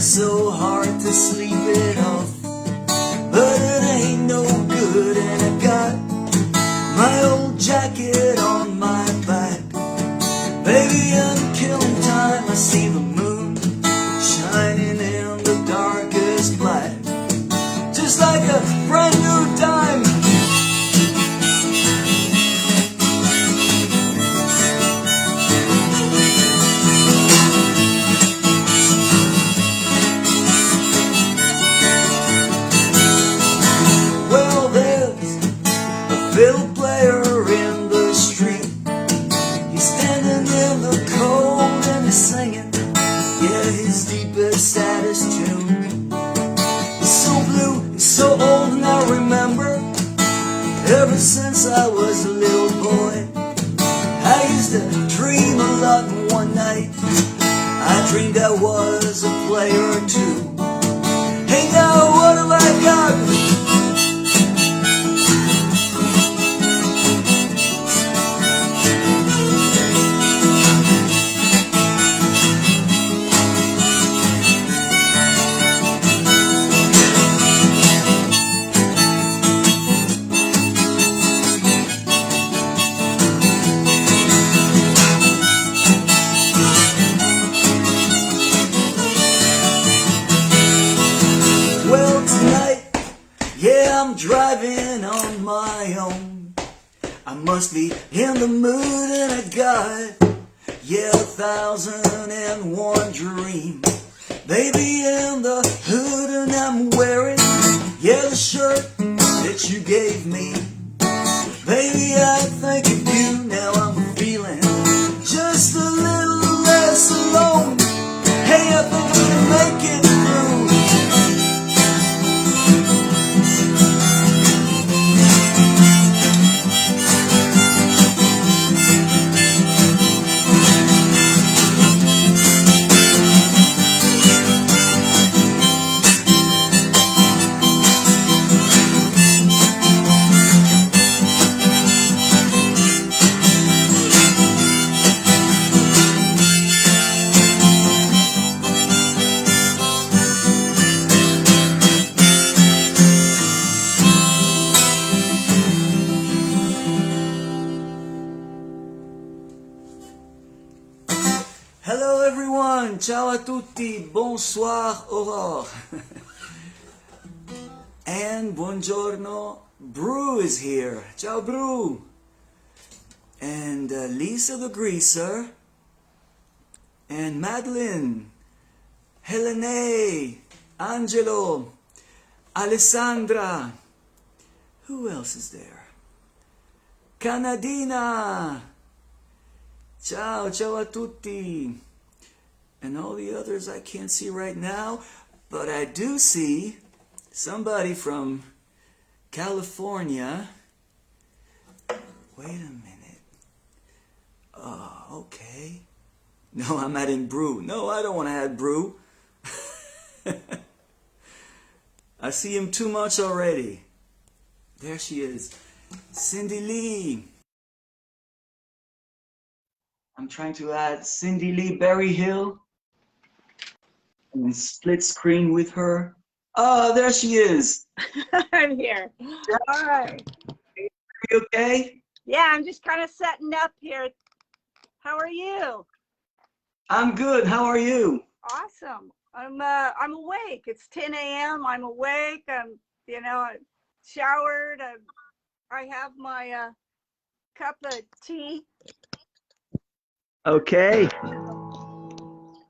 So hard to sleep it off, but it ain't no good, and I got my old jacket on my back. Baby, I'm killing time. I see the moon shining in the darkest black, just like a brand new dime. Fiddle player in the street, he's standing in the cold and he's singing, yeah, his deepest, saddest tune. He's so blue, he's so old, and I remember ever since I was a little boy, I used to dream a lot, and one night I dreamed I was a player too. Hey, now what have I got? I'm driving on my own. I must be in the mood, and I got, yeah, 1,001 dream. Baby in the hood, and I'm wearing, yeah, the shirt that you gave me. Baby, I think of you, now I'm feeling just a little less alone. Hey, I think I'm gonna make it through. Hello everyone, ciao a tutti, bonsoir Aurore. And buongiorno, Brew is here, ciao Brew. And Lisa the Greaser, and Madeline, Helene, Angelo, Alessandra. Who else is there? Canadina. Ciao, ciao a tutti. And all the others I can't see right now, but I do see somebody from California. Wait a minute. Oh, okay. No, I'm adding Brew. No, I don't want to add Brew. I see him too much already. There she is. Cindy Lee. I'm trying to add Cindy Lee Berryhill and split screen with her. Oh, there she is. I'm here. All right. Are you okay? Yeah, I'm just kind of setting up here. How are you? I'm good. How are you? Awesome. I'm awake. It's 10 a.m. I'm awake. I'm, I showered. I have my cup of tea. Okay.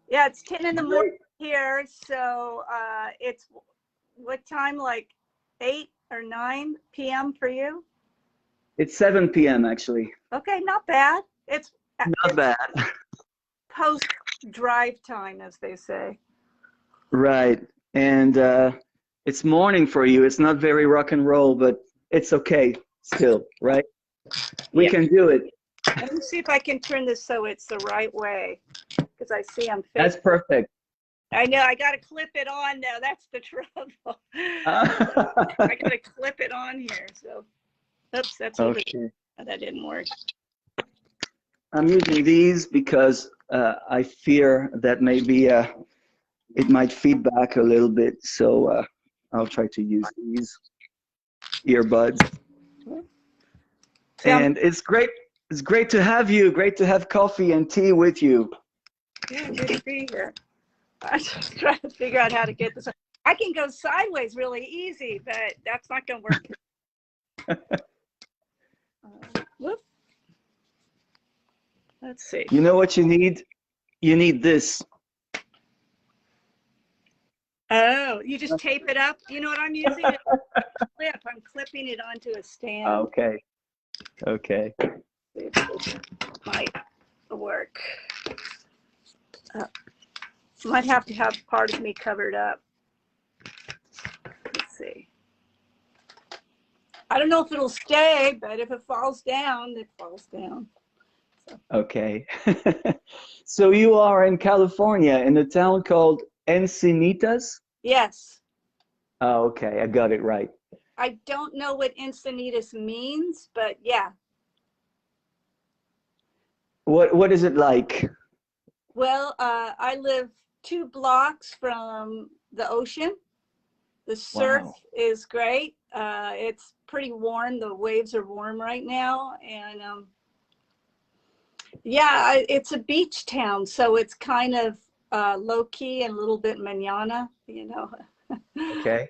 Yeah, it's 10 in the morning here, so it's what time, like 8 or 9 p.m. for you? It's 7 p.m. actually. Okay, not bad. It's Not bad. post drive time, as they say. Right. And it's morning for you. It's not very rock and roll, but it's okay still, right? We Yeah. can do it. Let me see if I can turn this so it's the right way, because I see I'm That's fixed. perfect. I know, I got to clip it on now. That's the trouble. I got to clip it on here. So, oops, that's a little bit, that didn't work. I'm using these because I fear that maybe it might feedback a little bit. So I'll try to use these earbuds. And it's great. It's great to have you. Great to have coffee and tea with you. Yeah, good to be here. I'm just trying to figure out how to get this. I can go sideways really easy, but that's not going to work. Whoop. Let's see. You know what you need? You need this. Oh, you just tape it up? You know what I'm using? A clip. I'm clipping it onto a stand. Okay. Okay. See if this might work. Might have to have part of me covered up. Let's see. I don't know if it'll stay, but if it falls down, it falls down. So. Okay. So you are in California in a town called Encinitas? Yes. Oh, okay. I got it right. I don't know what Encinitas means, but yeah. What is it like? Well, I live 2 blocks from the ocean. The surf is great. It's pretty warm. The waves are warm right now. And yeah, it's a beach town. So it's kind of low key and a little bit manana, you know. Okay.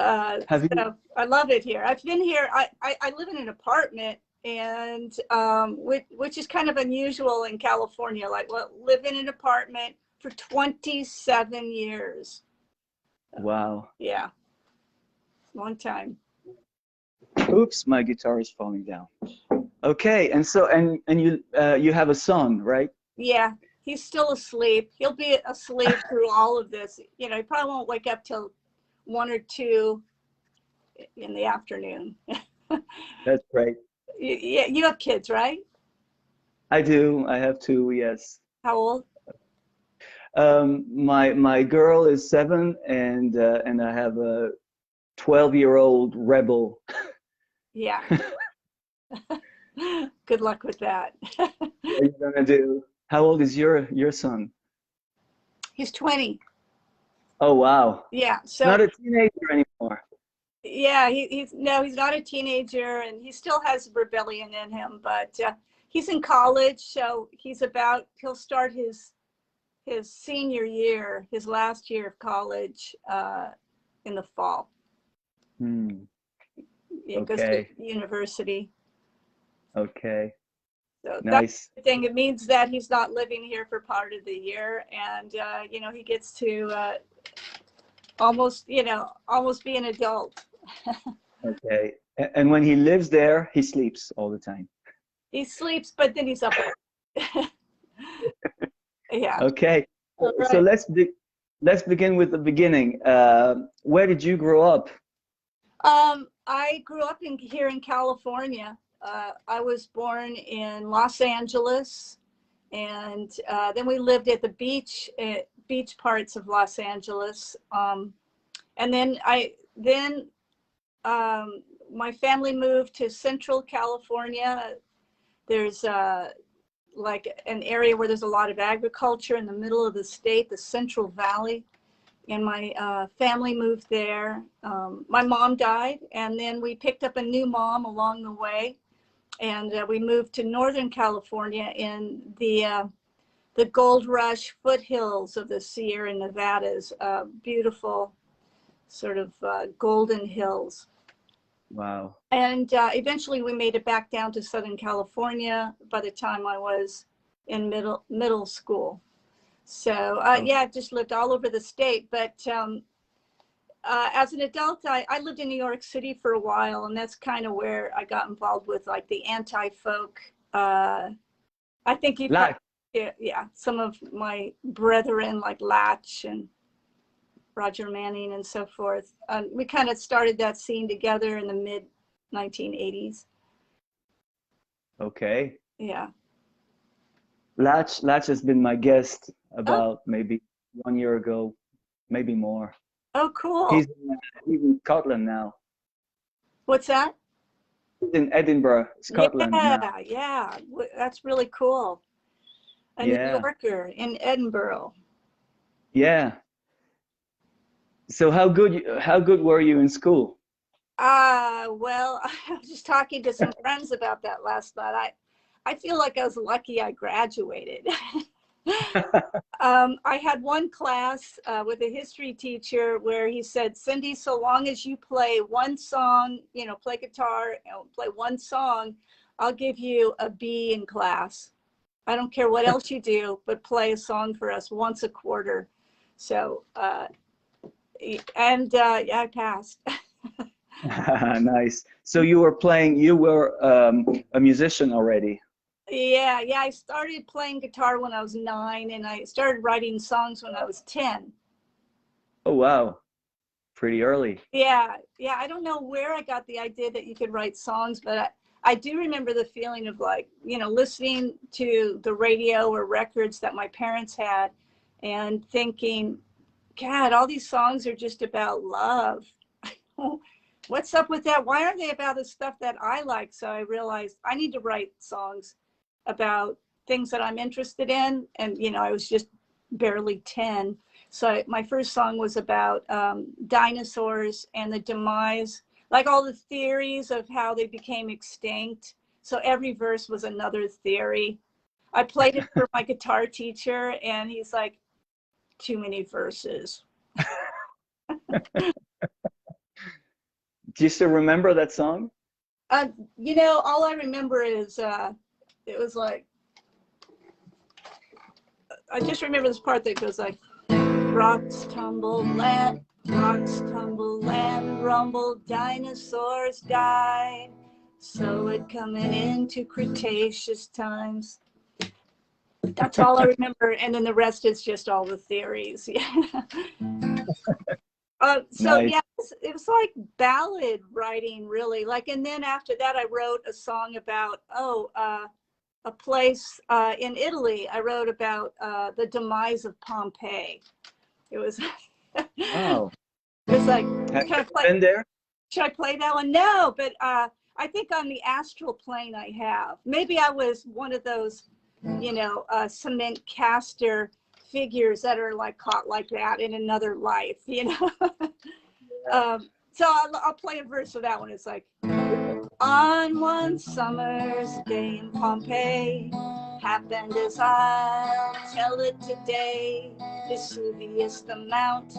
So I love it here. I've been here. I live in an apartment, and which is kind of unusual in California. Like, well, live in an apartment for 27 years. Wow. Yeah, long time. Oops, my guitar is falling down. Okay, and so and you have a son, right? Yeah, he's still asleep. He'll be asleep through all of this. You know, he probably won't wake up till 1 or 2 in the afternoon. That's great. Yeah, you have kids, right? I do. I have 2, yes. How old? My girl is 7, and I have a 12-year-old rebel. Yeah. Good luck with that. What are you gonna do? How old is your son? He's 20. Oh, wow. Yeah. So Not a teenager anymore. yeah, he's not a teenager, and he still has rebellion in him, but he's in college, so he'll start his senior year, his last year of college in the fall. Hmm. He goes to university. Okay. So Nice. that's the thing. It means that he's not living here for part of the year, and you know, he gets to almost be an adult. Okay. And when he lives there, he sleeps all the time. He sleeps, but then he's up. Yeah. Okay. Right. So let's begin with the beginning. Where did you grow up? I grew up here in California. I was born in Los Angeles, and then we lived at the beach parts of Los Angeles. And then my family moved to Central California. There's like an area where there's a lot of agriculture in the middle of the state, the Central Valley. And my family moved there. My mom died, and then we picked up a new mom along the way, and we moved to Northern California in the gold rush foothills of the Sierra Nevadas, beautiful sort of golden hills. Wow. And eventually we made it back down to Southern California by the time I was in middle school. So yeah, I just lived all over the state, but As an adult, I lived in New York City for a while, and that's kind of where I got involved with like the anti-folk. I think you probably, Like, yeah, some of my brethren like Latch and Roger Manning and so forth. We kind of started that scene together in the mid 1980s. okay. Yeah. Latch has been my guest Oh, about maybe 1 year ago, maybe more. oh, cool. He's in Scotland now. What's that? He's in Edinburgh, Scotland now. Yeah, yeah. That's really cool. A New Yeah, Yorker in Edinburgh. yeah. So how good were you in school? Well, I was just talking to some friends about that last night. I feel like I was lucky I graduated. I had one class with a history teacher where he said, Cindy, so long as you play one song, you know, play guitar, you know, play one song, I'll give you a B in class. I don't care what else you do, but play a song for us once a quarter. So, yeah, I passed. Nice. So you were a musician already. Yeah, yeah. I started playing guitar when I was 9, and I started writing songs when I was 10. Oh, wow. Pretty early. Yeah, yeah. I don't know where I got the idea that you could write songs, but I do remember the feeling of like, you know, listening to the radio or records that my parents had and thinking, God, all these songs are just about love. What's up with that? Why aren't they about the stuff that I like? So I realized I need to write songs about things that I'm interested in. And, you know, I was just barely 10. So my first song was about dinosaurs and the demise, like all the theories of how they became extinct. So every verse was another theory. I played it for my guitar teacher, and he's like, too many verses. Do you still remember that song? You know, all I remember is it was like, I just remember this part that goes like, rocks tumble land, rumble, dinosaurs died. So it coming into Cretaceous times. That's all I remember. And then the rest is just all the theories. Yeah. So Nice. yeah, it was like ballad writing really. Like, and then after that, I wrote a song about, a place in Italy. I wrote about the demise of Pompeii. It was, it Wow. was like, Have can I you play? been there? Should I play that one? No, but I think on the astral plane I have. Maybe I was one of those, you know, cement caster figures that are like caught like that in another life, you know. So I'll play a verse of that one. It's like, on one summer's day in Pompeii, happened as I'll tell it today. Vesuvius the mount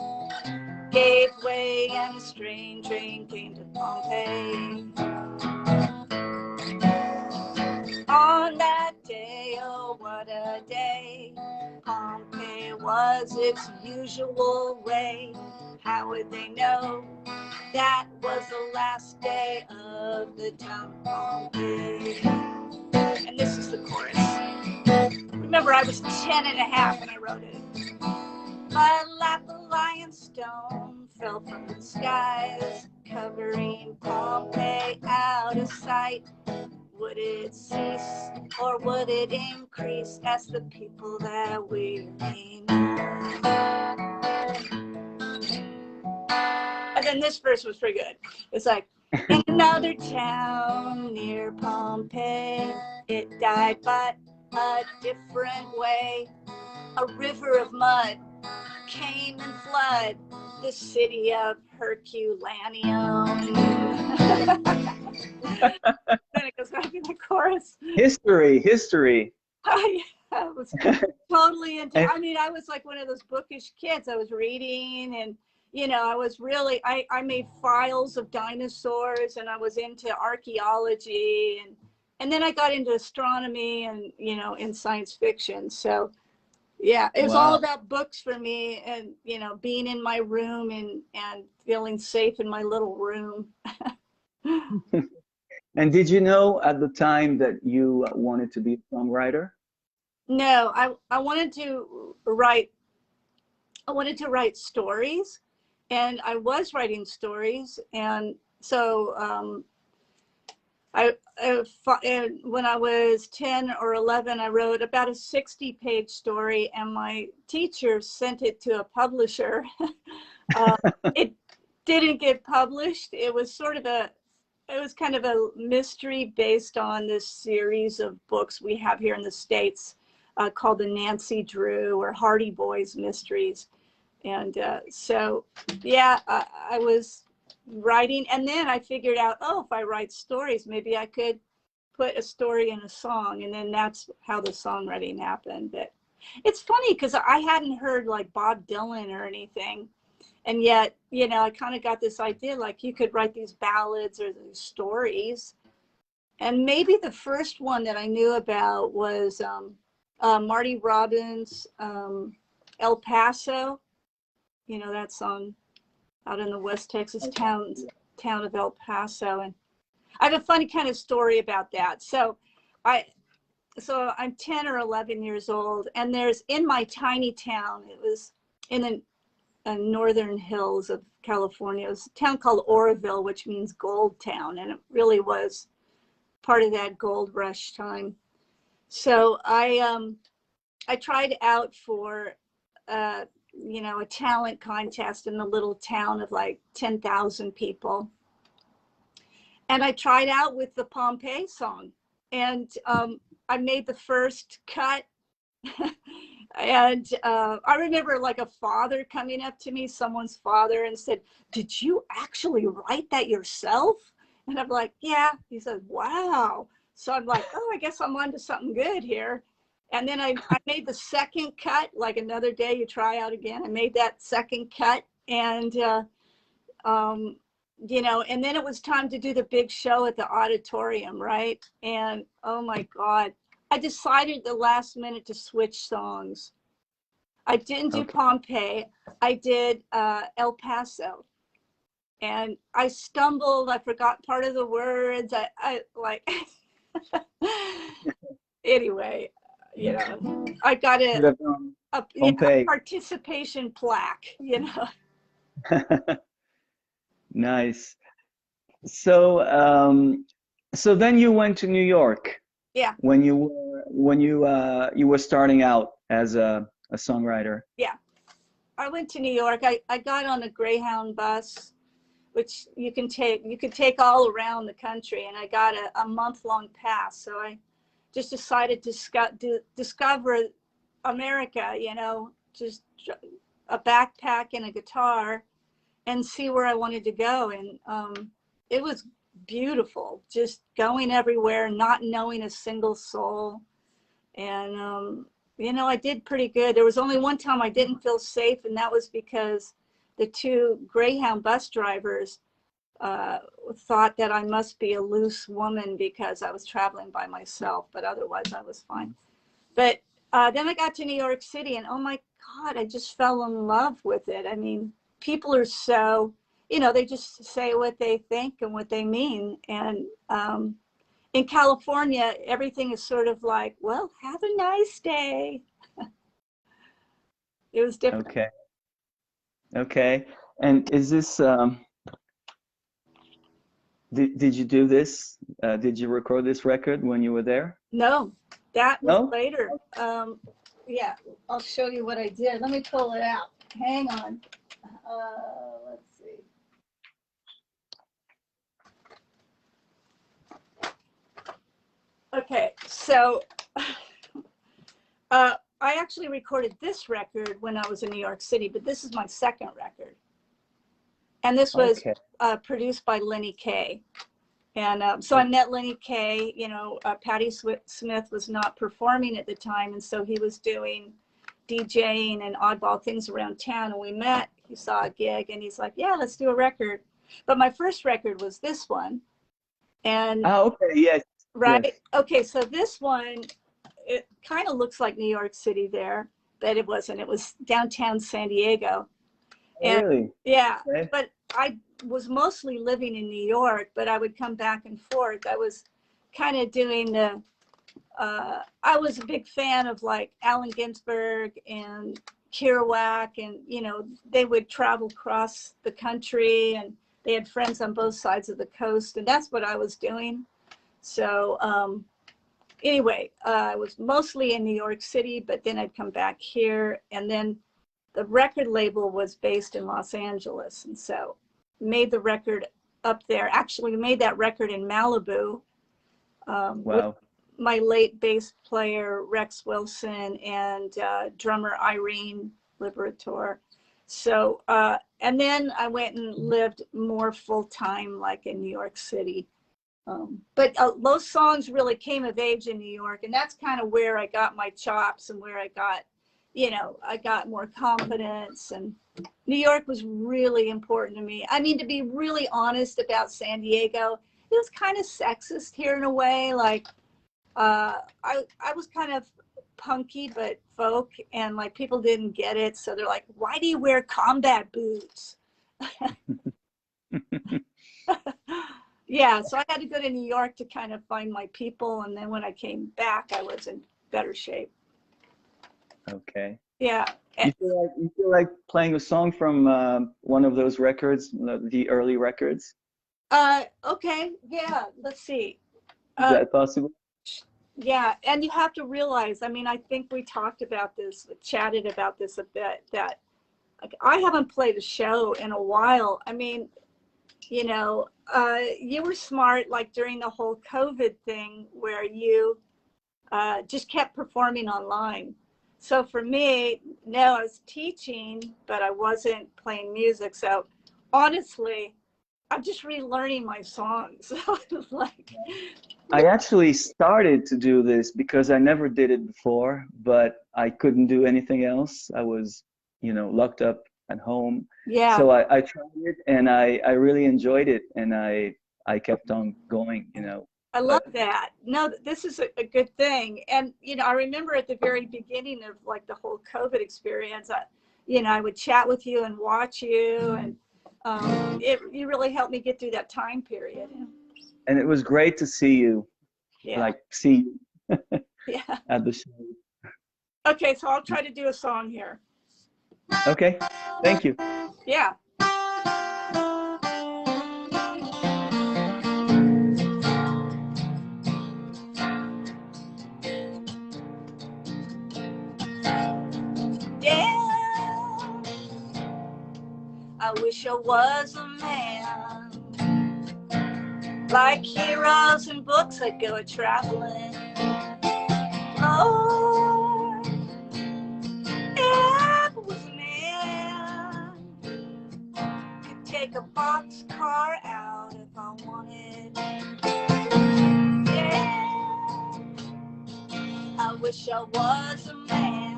gave way, and a strange rain came to Pompeii. On that day, oh what a day, Pompeii was its usual way. How would they know that was the last day of the town of Pompeii? And this is the chorus. Remember, I was 10 and a half when I wrote it. But like the lion stone fell from the skies, covering Pompeii out of sight. Would it cease or would it increase as the people that we know? And then this verse was pretty good. It's like, in another town near Pompeii, it died but a different way. A river of mud came and flood the city of Herculaneum. Then it goes back in the chorus. History. I was totally into, And I mean, I was like one of those bookish kids. I was reading, and, you know, I was really, I made files of dinosaurs, and I was into archaeology, and then I got into astronomy and, you know, in science fiction. So Yeah, it's all Wow. about books for me, and being in my room and feeling safe in my little room. And did you know at the time that you wanted to be a songwriter? No, I wanted to write stories, and I was writing stories, and so and when I was 10 or 11, I wrote about a 60-page story, and my teacher sent it to a publisher. It didn't get published. It was kind of a mystery based on this series of books we have here in the States called the Nancy Drew or Hardy Boys Mysteries. And so, yeah, I was writing, and then I figured out, oh, if I write stories, maybe I could put a story in a song, and then that's how the songwriting happened. But it's funny because I hadn't heard like Bob Dylan or anything, and yet, I kind of got this idea like you could write these ballads or these stories. And maybe the first one that I knew about was Marty Robbins' El Paso. That song, out in the West Texas town of El Paso. And I have a funny kind of story about that. I'm 10 or 11 years old, and there's, in my tiny town, it was in the northern hills of California, it was a town called Oroville, which means gold town, and it really was part of that gold rush time. So I tried out for a talent contest in the little town of like 10,000 people. And I tried out with the Pompeii song, and I made the first cut. And I remember like a father coming up to me, someone's father, and said, "Did you actually write that yourself?" And I'm like, "Yeah." He said, "Wow." So I'm like, "Oh, I guess I'm onto something good here." And then I made the second cut, like another day you try out again. I made that second cut, and and then it was time to do the big show at the auditorium, right? And oh my God, I decided the last minute to switch songs. I didn't do Okay. Pompeii. I did El Paso. And I stumbled. I forgot part of the words. I like, anyway, I got Should have done a Pompeii. participation plaque. Nice. So, so then you went to New York Yeah, when you were starting out as a songwriter. yeah. I went to New York. I got on a Greyhound bus, which you could take all around the country, and I got a month-long pass. So I just decided to discover America, just a backpack and a guitar, and see where I wanted to go. And it was beautiful, just going everywhere, not knowing a single soul. And I did pretty good. There was only one time I didn't feel safe, and that was because the two Greyhound bus drivers thought that I must be a loose woman because I was traveling by myself, but otherwise I was fine. But then I got to New York City, and oh my God, I just fell in love with it. I mean, people are so, they just say what they think and what they mean. And in California, everything is sort of like, well, have a nice day. It was different. Okay. Okay. And is this did you do this? Did you record this record when you were there? No, that was No? later. Yeah, I'll show you what I did. Let me pull it out. Hang on. Let's see. Okay, so I actually recorded this record when I was in New York City, but this is my second record. And this was Okay. produced by Lenny Kaye. And so I met Lenny Kaye. Patti Smith was not performing at the time, and so he was doing DJing and oddball things around town. And we met, he saw a gig, and he's like, "Yeah, let's do a record." But my first record was this one. And Ah, okay. Yes. right, Yes. okay, so this one, it kind of looks like New York City there. but it wasn't. It was downtown San Diego. Oh, And really? yeah, Okay. but I was mostly living in New York, but I would come back and forth. I was kind of doing the, I was a big fan of like Allen Ginsberg and Kerouac, and, you know, they would travel across the country and they had friends on both sides of the coast, and that's what I was doing. So anyway, I was mostly in New York City, but then I'd come back here, and then the record label was based in Los Angeles, and so made the record up there. Actually, we made that record in Malibu with Wow. my late bass player Rex Wilson and drummer Irene Liberator. So, and then I went and lived more full time, like in New York City. But those songs really came of age in New York, and that's kind of where I got my chops and where I got, you know, I got more confidence. And New York was really important to me. I mean, to be really honest about San Diego, it was kind of sexist here in a way. Like, I was kind of punky but folk, and like people didn't get it, so they're like, "Why do you wear combat boots?" Yeah, so I had to go to New York to kind of find my people, and then when I came back, I was in better shape. Okay. Yeah. You feel like playing a song from one of those records, the early records? Okay. Yeah. Let's see. Is that possible? Yeah, and you have to realize, I mean, I think we talked about this, chatted about this a bit, that like, I haven't played a show in a while. I mean, you know, you were smart, like during the whole COVID thing where you just kept performing online. So for me, no, I was teaching, but I wasn't playing music. So honestly, I'm just relearning my songs. Like, I actually started to do this because I never did it before, but I couldn't do anything else. I was, you know, locked up at home. yeah. So I tried it, and I really enjoyed it, and I kept on going, you know. I love that. No, this is a good thing. And, you know, I remember at the very beginning of like the whole COVID experience, you know, I would chat with you and watch you, and you really helped me get through that time period. And it was great to see you, Yeah. like see you Yeah. at the show. Okay, so I'll try to do a song here. Okay, thank you. Yeah. Yeah, I wish I was a man. Like heroes in books, I'd go traveling. Lord, if I was a man, could take a boxcar out if I wanted. Yeah, I wish I was a man.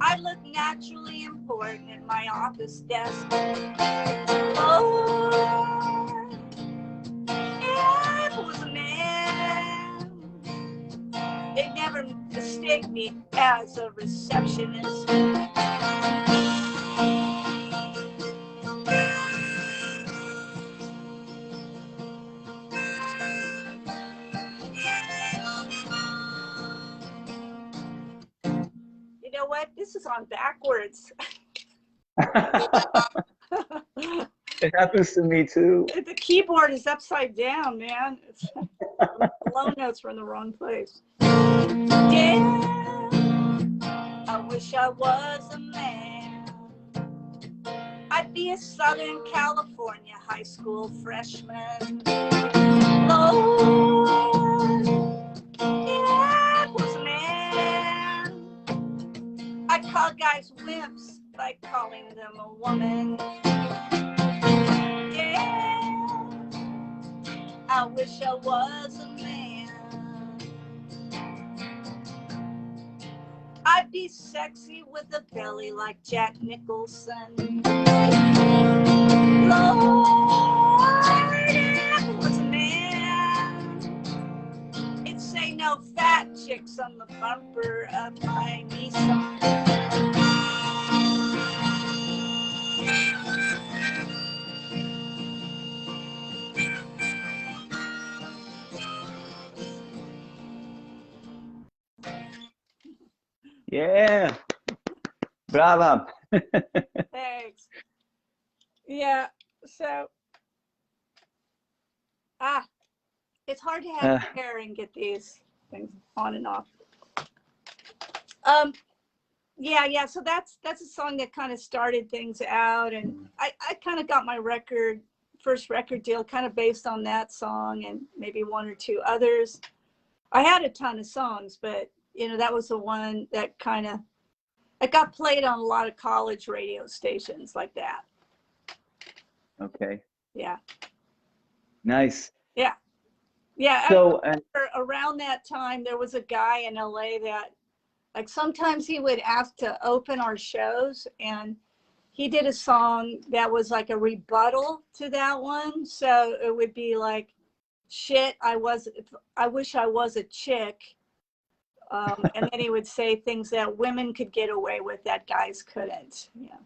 I look naturally important at my office desk. Lord, if I was a man, they'd never mistake me as a receptionist. You know what? This is on backwards. It happens to me too. The keyboard is upside down, man. The low notes were in the wrong place. Yeah, I wish I was a man. I'd be a Southern California high school freshman. Lord, yeah, I was a man. I'd call guys wimps by calling them a woman. Yeah, I wish I was a man. I'd be sexy with a belly like Jack Nicholson. Lord, if I was a man, it'd ain't no fat chicks on the bumper of my Nissan. Yeah. Brava. Thanks. Yeah. So, it's hard to have hair and get these things on and off. Yeah. So that's a song that kind of started things out, and I kind of got my first record deal kind of based on that song and maybe one or two others. I had a ton of songs, but that was the one that it got played on a lot of college radio stations like that. Okay. Yeah. Nice. Yeah. Yeah. So around that time, there was a guy in LA that, like, sometimes he would ask to open our shows, and he did a song that was like a rebuttal to that one. So it would be like, shit, I wish I was a chick. And then he would say things that women could get away with that guys couldn't. Yeah.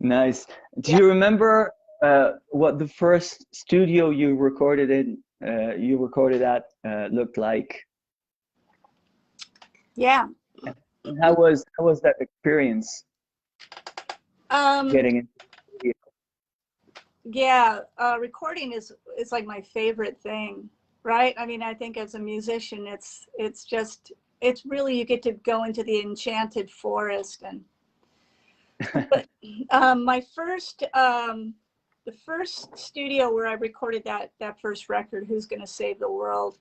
nice. Do you remember what the first studio you recorded at looked like? Yeah. And how was that experience? Getting into the studio? Yeah, recording is like my favorite thing, right? I mean, I think as a musician, it's really, you get to go into the enchanted forest. And but the first studio where I recorded that first record, Who's Gonna Save the World,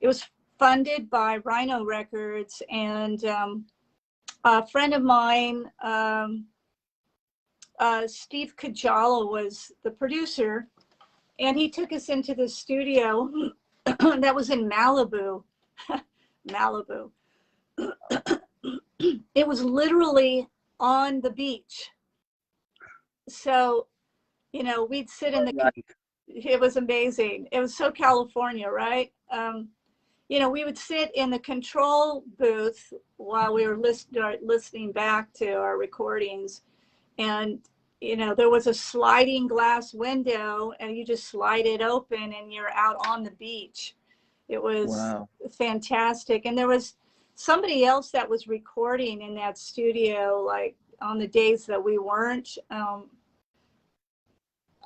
it was funded by Rhino Records, and a friend of mine, Steve Kajala, was the producer, and he took us into the studio that was in Malibu. Malibu. It was literally on the beach. So, we'd sit in it was amazing. It was so California, right? We would sit in the control booth while we were listening back to our recordings. And, there was a sliding glass window, and you just slide it open and you're out on the beach. It was fantastic. And there was somebody else that was recording in that studio, like on the days that we weren't.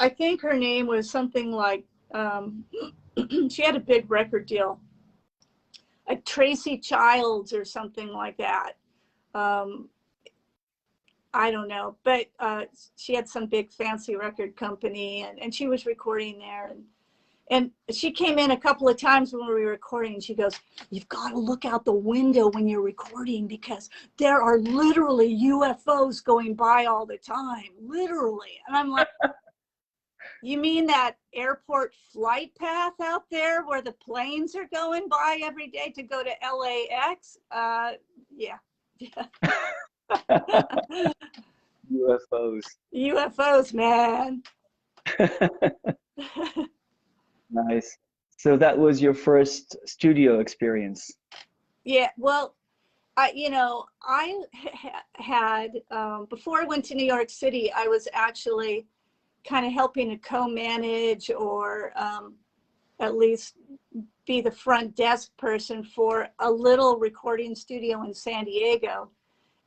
I think her name was something like, she had a big record deal, like Tracy Childs or something like that. I don't know, but she had some big fancy record company, and she was recording there. And she came in a couple of times when we were recording, and she goes, "You've got to look out the window when you're recording, because there are literally UFOs going by all the time, literally." And I'm like, "You mean that airport flight path out there where the planes are going by every day to go to LAX?" Yeah. UFOs, man. Nice. So that was your first studio experience? Yeah, well, I had, before I went to New York City, I was actually kind of helping to co-manage, or at least be the front desk person for a little recording studio in San Diego.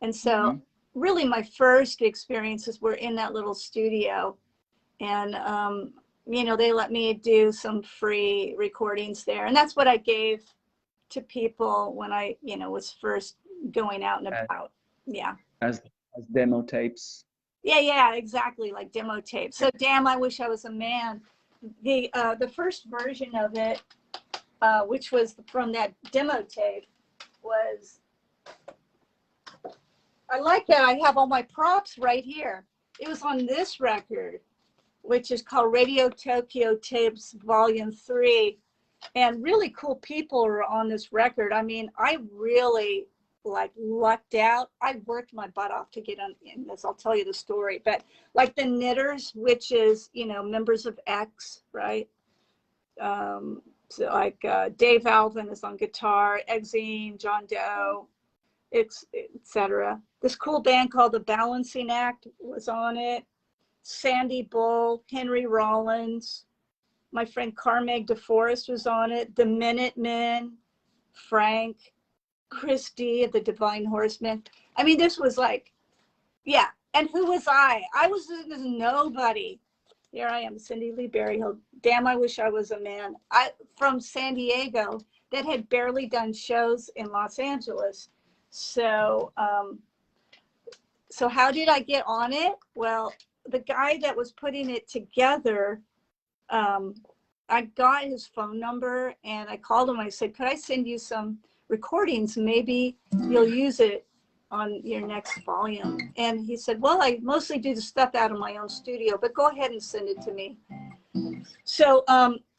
And so really my first experiences were in that little studio. And, they let me do some free recordings there. And that's what I gave to people when I, was first going out and about. Yeah. As demo tapes? Yeah, exactly, like demo tapes. So Damn, I Wish I Was a Man. The first version of it, which was from that demo tape, was, I like that I have all my props right here. It was on this record, which is called Radio Tokyo Tapes Volume 3. And really cool people are on this record. I mean, I really lucked out. I worked my butt off to get in this. I'll tell you the story. But like the Knitters, which is, members of X, right? So like Dave Alvin is on guitar, Exene, John Doe, etc. This cool band called the Balancing Act was on it. Sandy Bull, Henry Rollins, my friend Carmeg DeForest was on it. The Minutemen, Frank, Christy of the Divine Horsemen. I mean, this was like, yeah. And who was I? I was nobody. Here I am, Cindy Lee Berryhill. Damn, I wish I was a man. From San Diego that had barely done shows in Los Angeles. So, so how did I get on it? Well, the guy that was putting it together, I got his phone number and I called him. I said, could I send you some recordings? Maybe you'll use it on your next volume. And he said, well, I mostly do the stuff out of my own studio, but go ahead and send it to me. So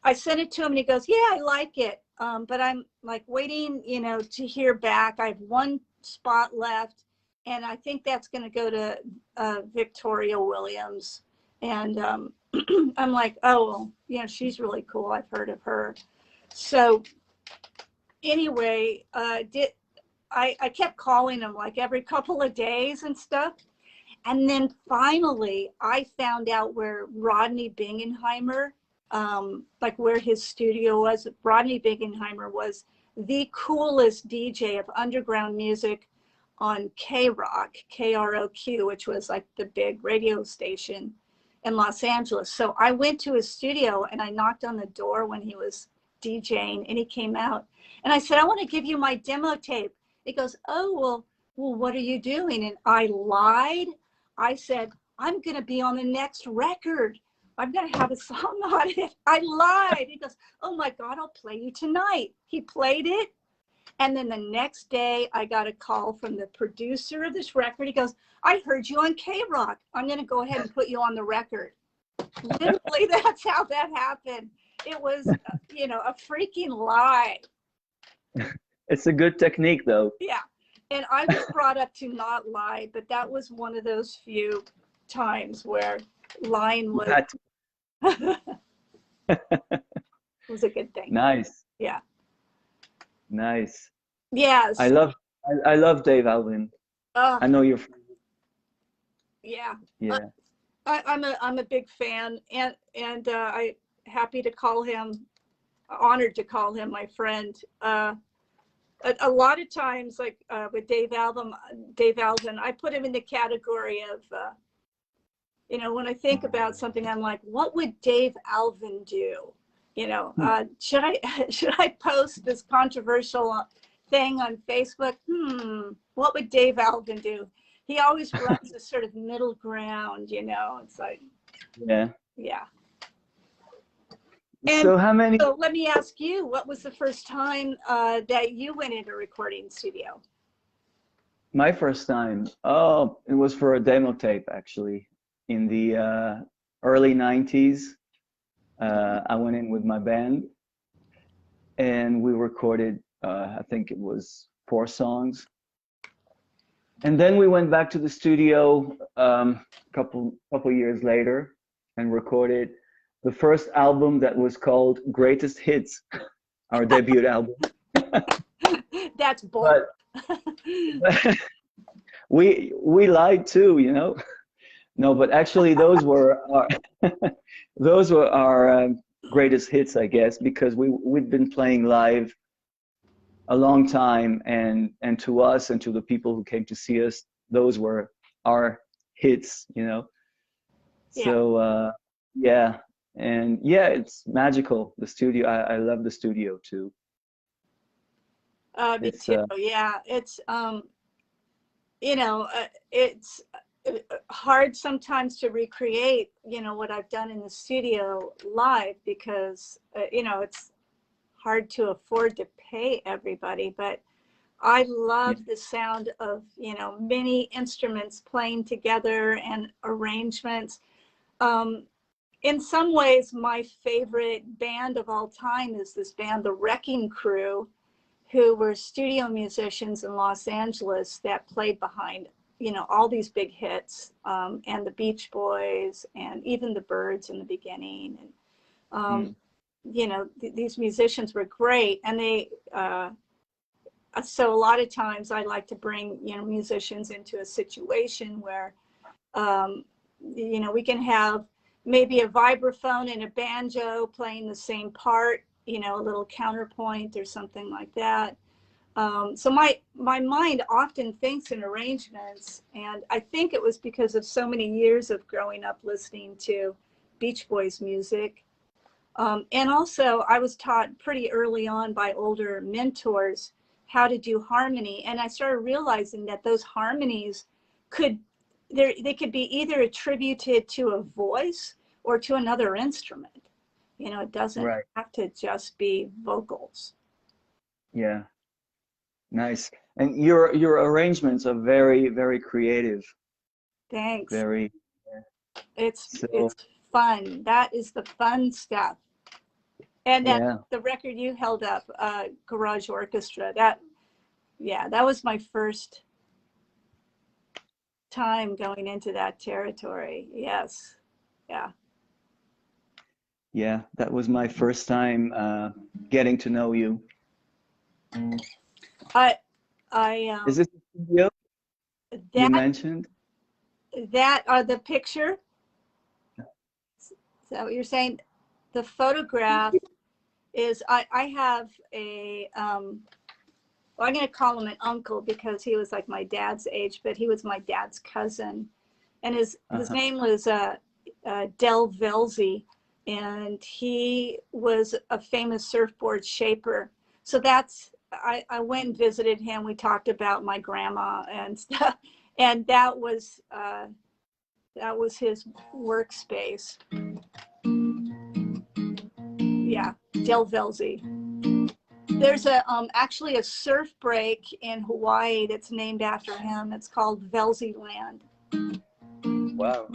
I sent it to him and he goes, yeah, I like it. But I'm like waiting, you know, to hear back. I have one spot left and I think that's going to go to Victoria Williams. And I'm like, oh, well, you know, she's really cool. I've heard of her. So anyway, I kept calling him like every couple of days and stuff. And then finally, I found out where Rodney Bingenheimer, like where his studio was. Rodney Bingenheimer was the coolest DJ of underground music on K-Rock, KROQ, which was like the big radio station in Los Angeles. So I went to his studio and I knocked on the door when he was DJing and he came out. And I said, I want to give you my demo tape. He goes, oh, well, what are you doing? And I lied. I said, I'm going to be on the next record. I'm going to have a song on it. I lied. He goes, oh my God, I'll play you tonight. He played it. And then the next day I got a call from the producer of this record. He goes, I heard you on K-Rock. I'm going to go ahead and put you on the record. Literally, that's how that happened. It was, you know, a freaking lie. It's a good technique, though. Yeah. And I was brought up to not lie, but that was one of those few times where lying was, was a good thing. Nice. Yeah. Nice. Yes. I love Dave Alvin. I know you're. Yeah. Yeah. I'm a big fan, and I happy to call him, honored to call him my friend. A lot of times, like with Dave Alvin, I put him in the category of, you know, when I think about something, I'm like, what would Dave Alvin do? You know, should I post this controversial thing on Facebook? What would Dave Alvin do? He always runs a sort of middle ground, you know. It's like, yeah. And so how many? So let me ask you, what was the first time that you went into a recording studio? My first time, oh, it was for a demo tape, actually. In the early 90s, I went in with my band, and we recorded, I think it was 4 songs. And then we went back to the studio couple years later and recorded the first album that was called Greatest Hits, our debut album. That's bold. But we lied too, you know. No, but actually those were our greatest hits, I guess, because we'd been playing live a long time, and to us and to the people who came to see us, those were our hits, you know. Yeah. So yeah, and yeah, it's magical. The studio, I love the studio too. Me too. Yeah, it's you know, it's hard sometimes to recreate, you know, what I've done in the studio live because you know, it's hard to afford to pay everybody, but I love the sound of, you know, many instruments playing together and arrangements. In some ways, my favorite band of all time is this band, The Wrecking Crew, who were studio musicians in Los Angeles that played behind, you know, all these big hits, and the Beach Boys and even the Byrds in the beginning. And you know, these musicians were great, and they, so a lot of times I like to bring, you know, musicians into a situation where, you know, we can have maybe a vibraphone and a banjo playing the same part, you know, a little counterpoint or something like that. So my mind often thinks in arrangements, and I think it was because of so many years of growing up listening to Beach Boys music. And also I was taught pretty early on by older mentors how to do harmony. And I started realizing that those harmonies they could be either attributed to a voice or to another instrument. You know, it doesn't Right. have to just be vocals. Yeah. Nice. And your arrangements are very, very creative. Thanks. Very. It's So fun. That is the fun stuff. And then yeah. the record you held up, Garage Orchestra, that was my first time going into that territory. Yes. Yeah. Yeah, that was my first time getting to know you. I Is this the studio you that mentioned? the picture, is that what you're saying? The photograph is, I have a well, I'm going to call him an uncle because he was like my dad's age, but he was my dad's cousin, and his name was Del Velzy, and he was a famous surfboard shaper. So that's, I went and visited him. We talked about my grandma and stuff, and that was his workspace. Yeah, Del Velzy. There's actually a surf break in Hawaii that's named after him. It's called Velzy Land. Wow.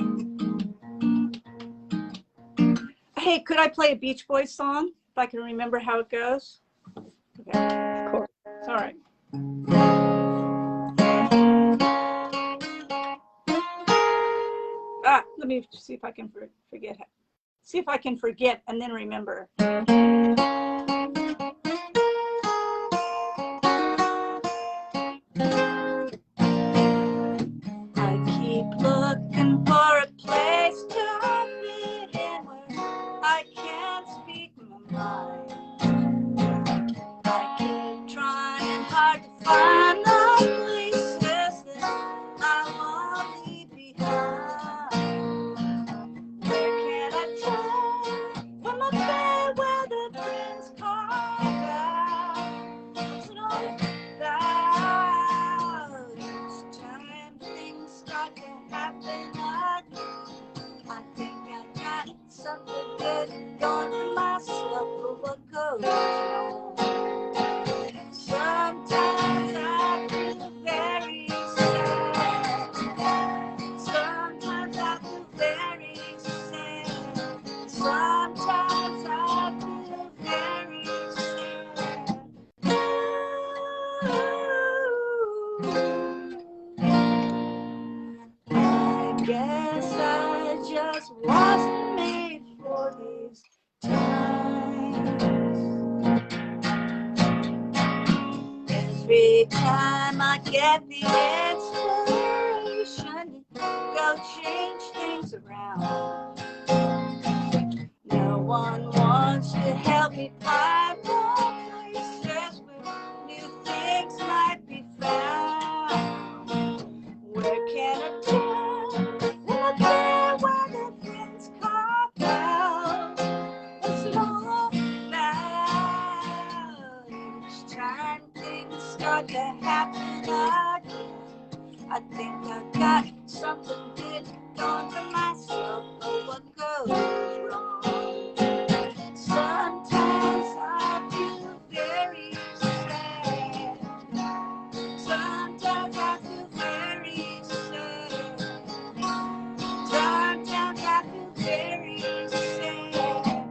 Hey, could I play a Beach Boys song if I can remember how it goes? Okay. Of course. All right. Let me see if I can forget. See if I can forget and then remember. I keep looking for a place to fit in where I can't speak my mind. I keep trying hard to find the places that I want to leave behind. Where can I turn from a fair weather friends carve out? What's it all about? Each time things start to happen again, I think I got something good going for myself, but what goes wrong? Sometimes I feel very sad. Sometimes I feel very sad. Sometimes I feel very sad. I guess I just wasn't made for these times. Every time I get the inspiration to go change things around, no one wants to help me find more places where new things might be found. Where can I turn when I care where the things carved out? What's it all about? Each time things start to happen again, I think I've got something good going for myself, but what goes wrong? Sometimes I feel very sad. Sometimes I feel very sad. Sometimes I feel very sad.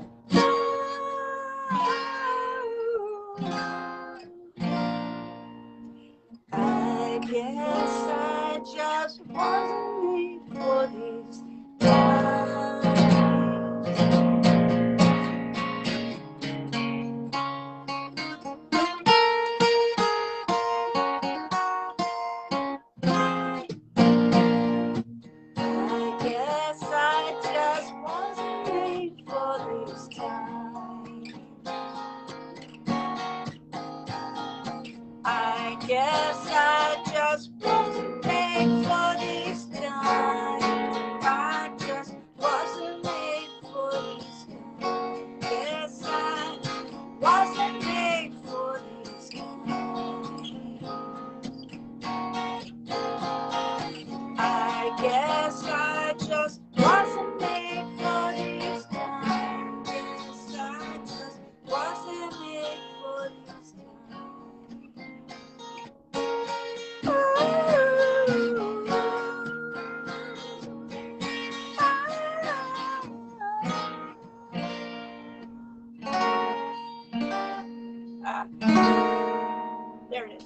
I guess I just wasn't made for these times. guess I just wasn't made for this time. I just wasn't made for this kind. Guess I wasn't made for this kind. I guess I just wasn't made for this kind. Guess I just wasn't made for this There it is.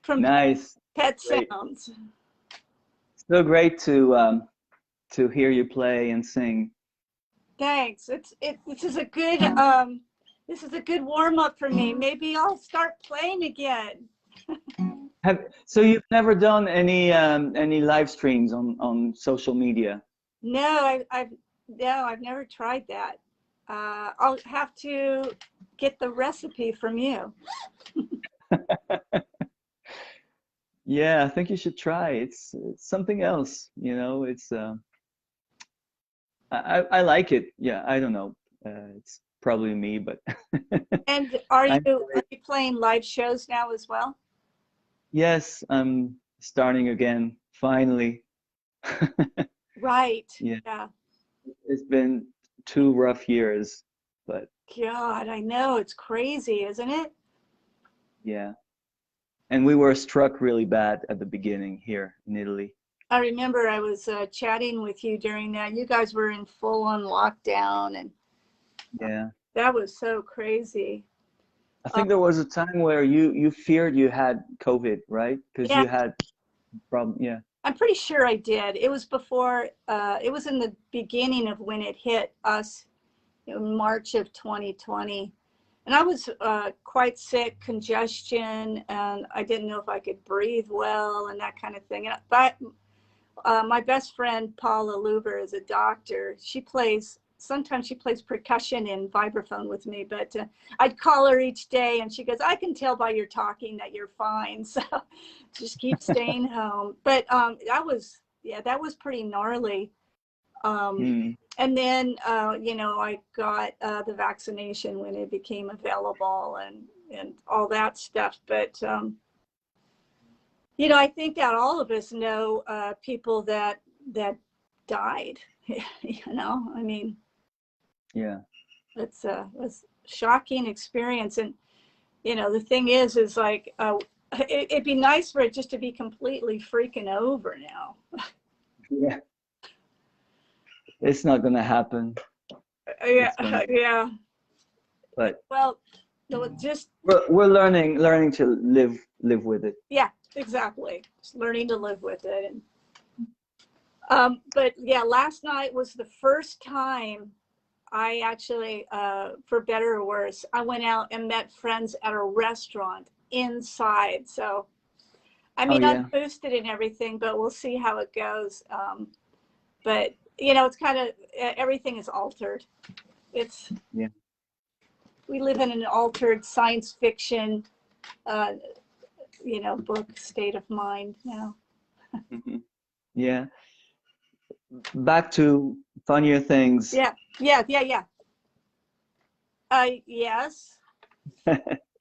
From Nice. Pet Great. Sounds. So great to hear you play and sing. Thanks. This is a good warm up for me. Maybe I'll start playing again. So you've never done any live streams on social media? No, I've never tried that. I'll have to get the recipe from you. Yeah, I think you should try. It's something else, you know. It's I like it. Yeah, I don't know. It's probably me, but And are I- you playing live shows now as well? yes, I'm starting again finally. Right. Yeah. Yeah. It's been 2 rough years, but God, I know, it's crazy, isn't it? yeah. And we were struck really bad at the beginning here in Italy. I remember I was chatting with you during that. You guys were in full-on lockdown, and Yeah. that was so crazy. I think there was a time where you feared you had COVID, right? Because Yeah. you had problem. Yeah. I'm pretty sure I did. It was before, it was in the beginning of when it hit us in March of 2020. And I was quite sick, congestion, and I didn't know if I could breathe well and that kind of thing. But my best friend, Paula Luber, is a doctor. Sometimes she plays percussion and vibraphone with me, but I'd call her each day and she goes, I can tell by your talking that you're fine. So just keep staying home. But that was pretty gnarly. And then, I got the vaccination when it became available and all that stuff. But, I think that all of us know people that died, I mean, Yeah. it's a shocking experience. And, the thing is like, it'd be nice for it just to be completely freaking over now. Yeah. It's not gonna happen. Yeah. But Well, just we're learning to live with it. yeah, exactly. Just learning to live with it. And but yeah, last night was the first time I actually, for better or worse, I went out and met friends at a restaurant inside. So, I mean, yeah. I'm boosted and everything, but we'll see how it goes. But it's kind of everything is altered. Yeah. We live in an altered science fiction, book state of mind now. Yeah. Back to funnier things. Yeah. Yes.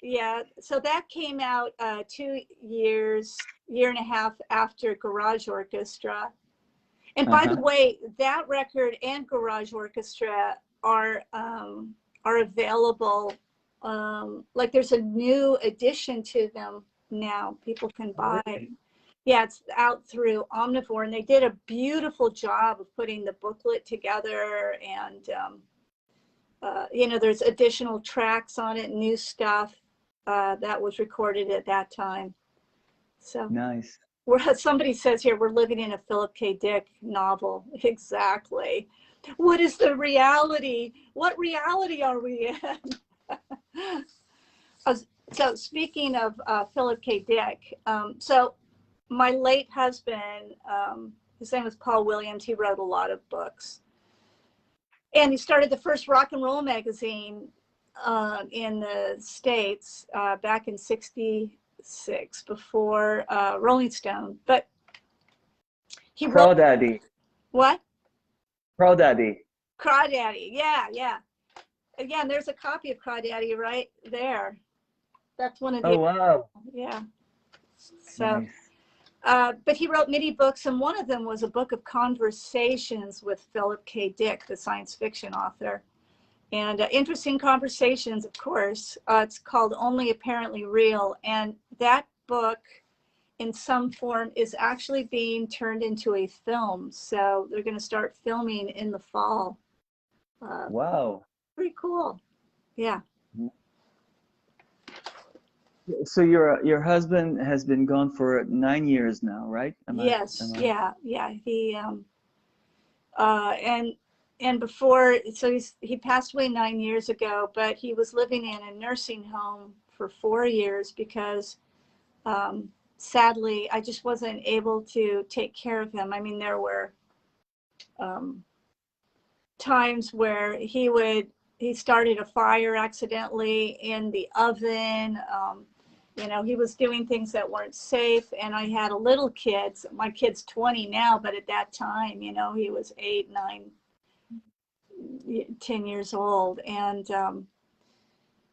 Yeah. So that came out 2 years, year and a half after Garage Orchestra. And by the way, that record and Garage Orchestra are available. Like there's a new edition to them now. People can buy. Really? Yeah, it's out through Omnivore, and they did a beautiful job of putting the booklet together. And there's additional tracks on it, new stuff that was recorded at that time. So Nice. Somebody says here, we're living in a Philip K. Dick novel. Exactly. What is the reality? What reality are we in? So speaking of Philip K. Dick, so my late husband, his name was Paul Williams. He wrote a lot of books. And he started the first rock and roll magazine in the States back in '66, before Rolling Stone. But he wrote Crawdaddy. what? Crawdaddy. Crawdaddy. Yeah, yeah. Again, there's a copy of Crawdaddy right there. That's one of the, Oh, wow. yeah. So, Nice. but he wrote many books, and one of them was a book of conversations with Philip K. Dick, the science fiction author. And interesting conversations, of course. It's called Only Apparently Real. And that book, in some form, is actually being turned into a film. So they're going to start filming in the fall. Wow. Pretty cool. Yeah. So your husband has been gone for 9 years now, right? Yes. Yeah. Yeah. He and before, so he passed away 9 years ago, but he was living in a nursing home for 4 years because sadly I just wasn't able to take care of him. I mean, there were times where he started a fire accidentally in the oven. You know, he was doing things that weren't safe, and I had a little kid. So my kid's 20 now, but at that time, you know, he was 8, 9, 10 years old. And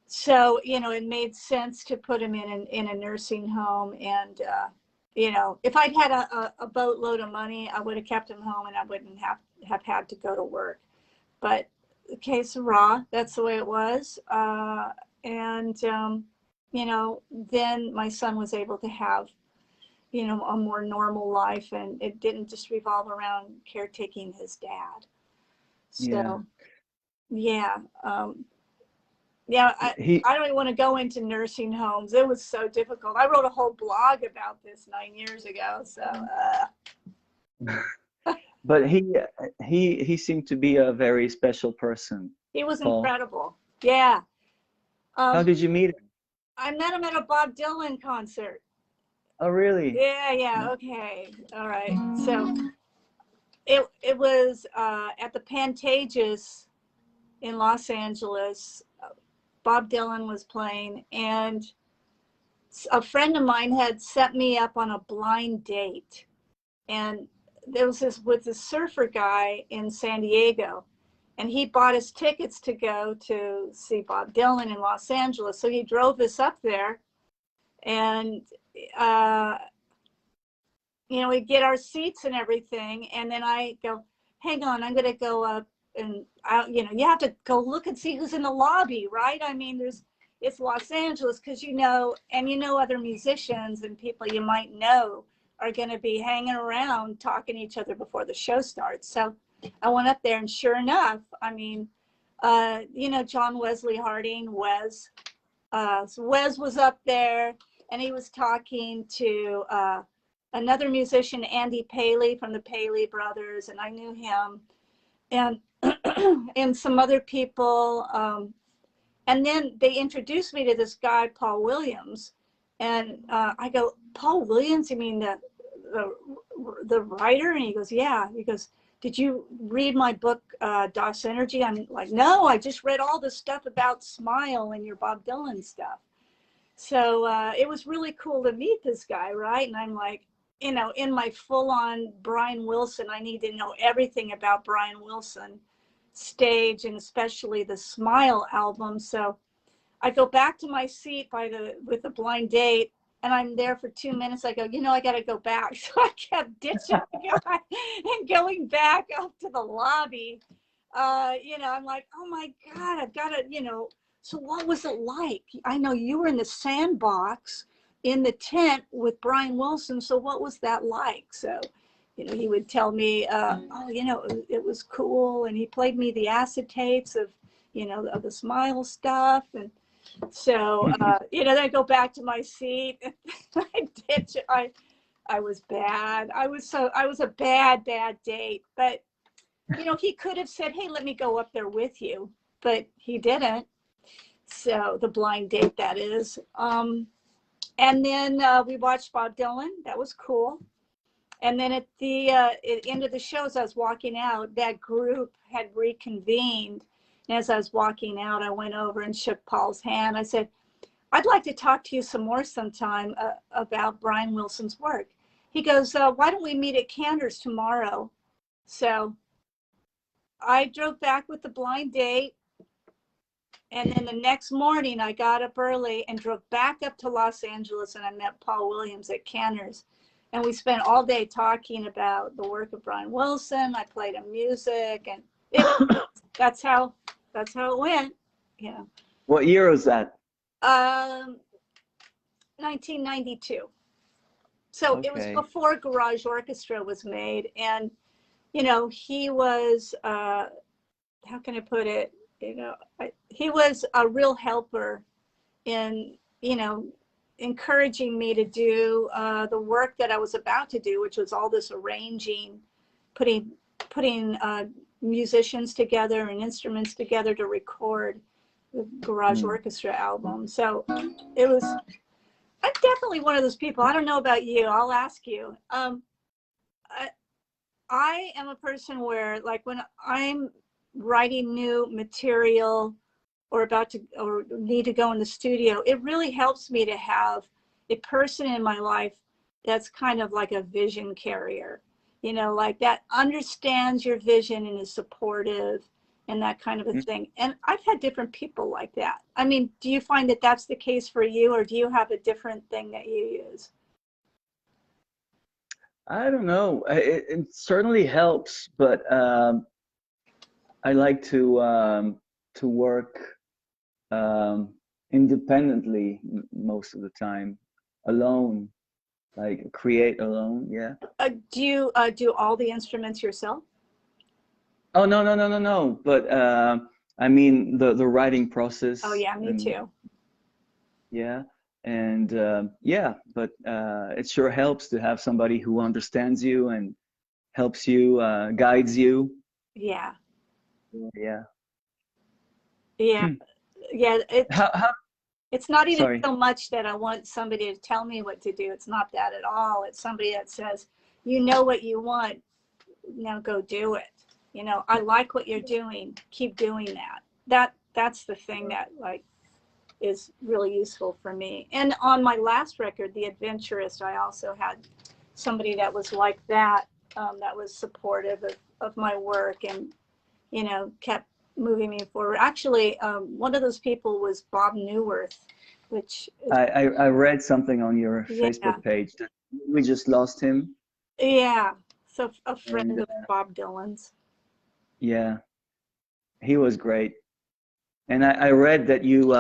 so, you know, it made sense to put him in a nursing home. And, you know, if I'd had a boatload of money, I would have kept him home and I wouldn't have had to go to work. But the case of Raw, that's the way it was. You know, then my son was able to have, you know, a more normal life, and it didn't just revolve around caretaking his dad. So, yeah. Yeah, I don't even want to go into nursing homes. It was so difficult. I wrote a whole blog about this 9 years ago. So, But he seemed to be a very special person. he was Paul. incredible. Yeah. How did you meet him? I met him at a Bob Dylan concert. Oh, really? Yeah. Okay. All right. So it was at the Pantages in Los Angeles. Bob Dylan was playing, and a friend of mine had set me up on a blind date. And there was this surfer guy in San Diego, and he bought us tickets to go to see Bob Dylan in Los Angeles. So he drove us up there, and you know, we get our seats and everything. And then I go, hang on, I'm going to go up, and you know, you have to go look and see who's in the lobby, right? I mean, it's Los Angeles, because you know, and you know, other musicians and people you might know are going to be hanging around talking to each other before the show starts. So I went up there, and sure enough, I mean, you know, John Wesley Harding, Wes. So Wes was up there, and he was talking to another musician, Andy Paley from the Paley Brothers, and I knew him, and and some other people. And then they introduced me to this guy, Paul Williams, and I go, Paul Williams? You mean the writer? And he goes, yeah. He goes, did you read my book, Das Energy? I'm like, no, I just read all the stuff about Smile and your Bob Dylan stuff. So it was really cool to meet this guy, right? And I'm like, you know, in my full-on Brian Wilson, I need to know everything about Brian Wilson stage, and especially the Smile album. So I go back to my seat with the blind date, and I'm there for 2 minutes. I go, you know, I got to go back. So I kept ditching the guy and going back up to the lobby. You know, I'm like, oh my God, I've got to, you know. So what was it like? I know you were in the sandbox in the tent with Brian Wilson. So what was that like? So, you know, he would tell me, oh, you know, it was cool. And he played me the acetates of, you know, of the Smile stuff. And so, you know, then I go back to my seat. And I was bad. I was a bad date. But, you know, he could have said, hey, let me go up there with you. But he didn't. So the blind date, that is. And then we watched Bob Dylan. That was cool. And then at the end of the show, as I was walking out, that group had reconvened. And as I was walking out, I went over and shook Paul's hand. I said, I'd like to talk to you some more sometime about Brian Wilson's work. He goes, why don't we meet at Cantor's tomorrow? So I drove back with the blind date. And then the next morning, I got up early and drove back up to Los Angeles, and I met Paul Williams at Cantor's. And we spent all day talking about the work of Brian Wilson. I played him music, and that's how it went. Yeah. What year was that? 1992. So Okay. It was before Garage Orchestra was made, and you know, he was how can I put it? You know, he was a real helper in, you know, encouraging me to do the work that I was about to do, which was all this arranging, putting musicians together and instruments together to record the Garage Orchestra album. So it was, I'm definitely one of those people. I don't know about you. I'll ask you. I am a person where, like, when I'm writing new material or need to go in the studio, it really helps me to have a person in my life that's kind of like a vision carrier, you know, like that understands your vision and is supportive and that kind of a thing. And I've had different people like that. I mean, do you find that that's the case for you, or do you have a different thing that you use? I don't know. It certainly helps, but I like to work independently most of the time, alone, like create alone. Yeah. Do you do all the instruments yourself? Oh, no. But I mean the writing process. Oh yeah, me too. Yeah. And yeah, but it sure helps to have somebody who understands you and helps you, guides you. Yeah. Yeah. Yeah. Yeah. It's not even Sorry. so much that I want somebody to tell me what to do. It's not that at all. It's somebody that says, you know what you want, now go do it. You know, I like what you're doing. Keep doing that. That's the thing that, like, is really useful for me. And on my last record, The Adventurist, I also had somebody that was like that, that was supportive of my work and, you know, kept moving me forward. Actually, one of those people was Bob Newworth, which is, I read something on your yeah, Facebook page that we just lost him. yeah. So a friend And of Bob Dylan's. yeah, he was great. And I read that you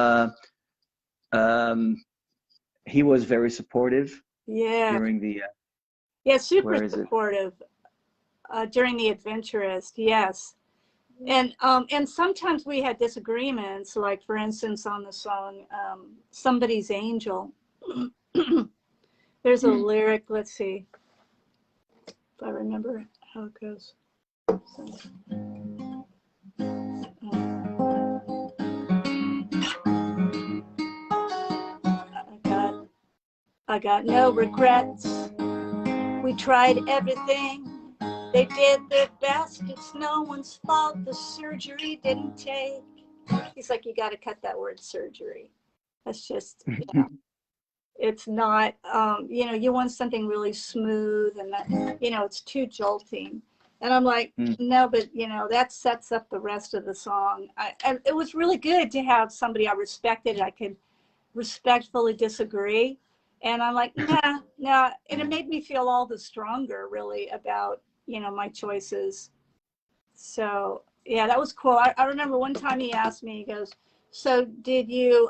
he was very supportive Yeah, during the yeah, super where is it? supportive during The Adventurist. Yes. And sometimes we had disagreements, like for instance on the song Somebody's Angel. There's a lyric, let's see if I remember how it goes. So, I got no regrets. We tried everything. They did their best. It's no one's fault. The surgery didn't take. He's like, you got to cut that word surgery. That's just, you know, it's not, you know, you want something really smooth and that, you know, it's too jolting. And I'm like, no, but, you know, that sets up the rest of the song. It was really good to have somebody I respected. I could respectfully disagree. And I'm like, nah. And it made me feel all the stronger, really, about, you know, my choices. So, yeah, that was cool. I remember one time he asked me, he goes, so did you,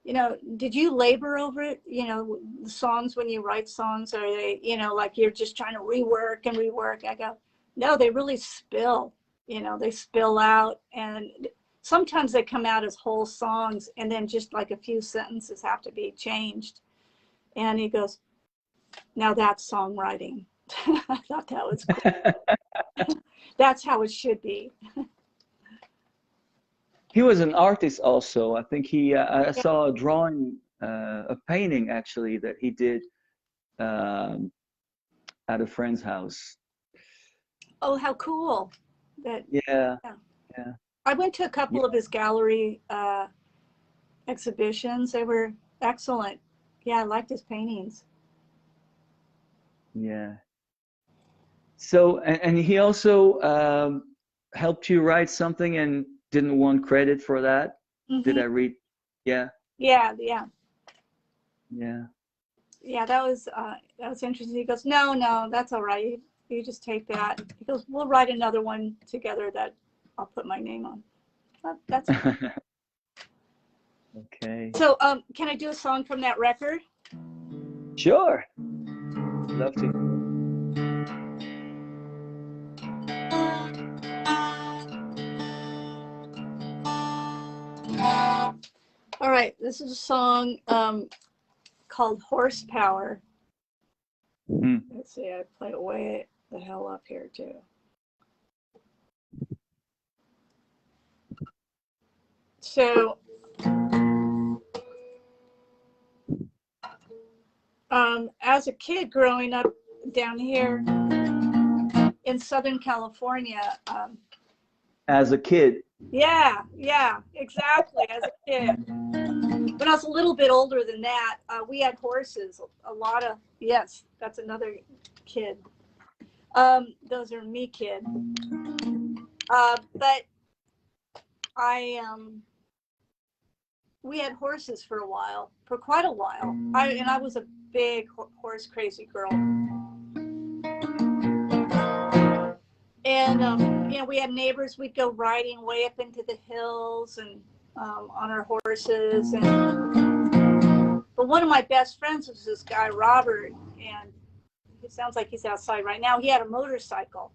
you know, did you labor over it? You know, the songs, when you write songs, are they, you know, like you're just trying to rework and rework? I go, no, they really spill, you know, they spill out. And sometimes they come out as whole songs and then just like a few sentences have to be changed. And he goes, now that's songwriting. I thought that was cool. That's how it should be. He was an artist also. I think he, I saw a drawing, a painting actually that he did at a friend's house. Oh, how cool. That, Yeah, yeah. yeah, I went to a couple yeah. of his gallery exhibitions. They were excellent. Yeah, I liked his paintings. Yeah. So, and he also helped you write something and didn't want credit for that. Did Hmm. I read? Yeah, Yeah, yeah. yeah. Yeah, that was interesting. He goes, no, no, that's all right. You just take that. He goes, we'll write another one together that I'll put my name on. That's Okay. so. Can I do a song from that record? Sure. Love to. All right, this is a song called Horsepower. Hmm. Let's see, I play it way the hell up here too. So, as a kid growing up down here in Southern California, As a kid. yeah, yeah, exactly. As a kid, when I was a little bit older than that, we had horses. A lot of, yes, that's another kid. Those are me kid. But we had horses for a while, for quite a while. I was a big horse crazy girl. And we had neighbors. We'd go riding way up into the hills and on our horses. But one of my best friends was this guy Robert, and it sounds like he's outside right now. He had a motorcycle,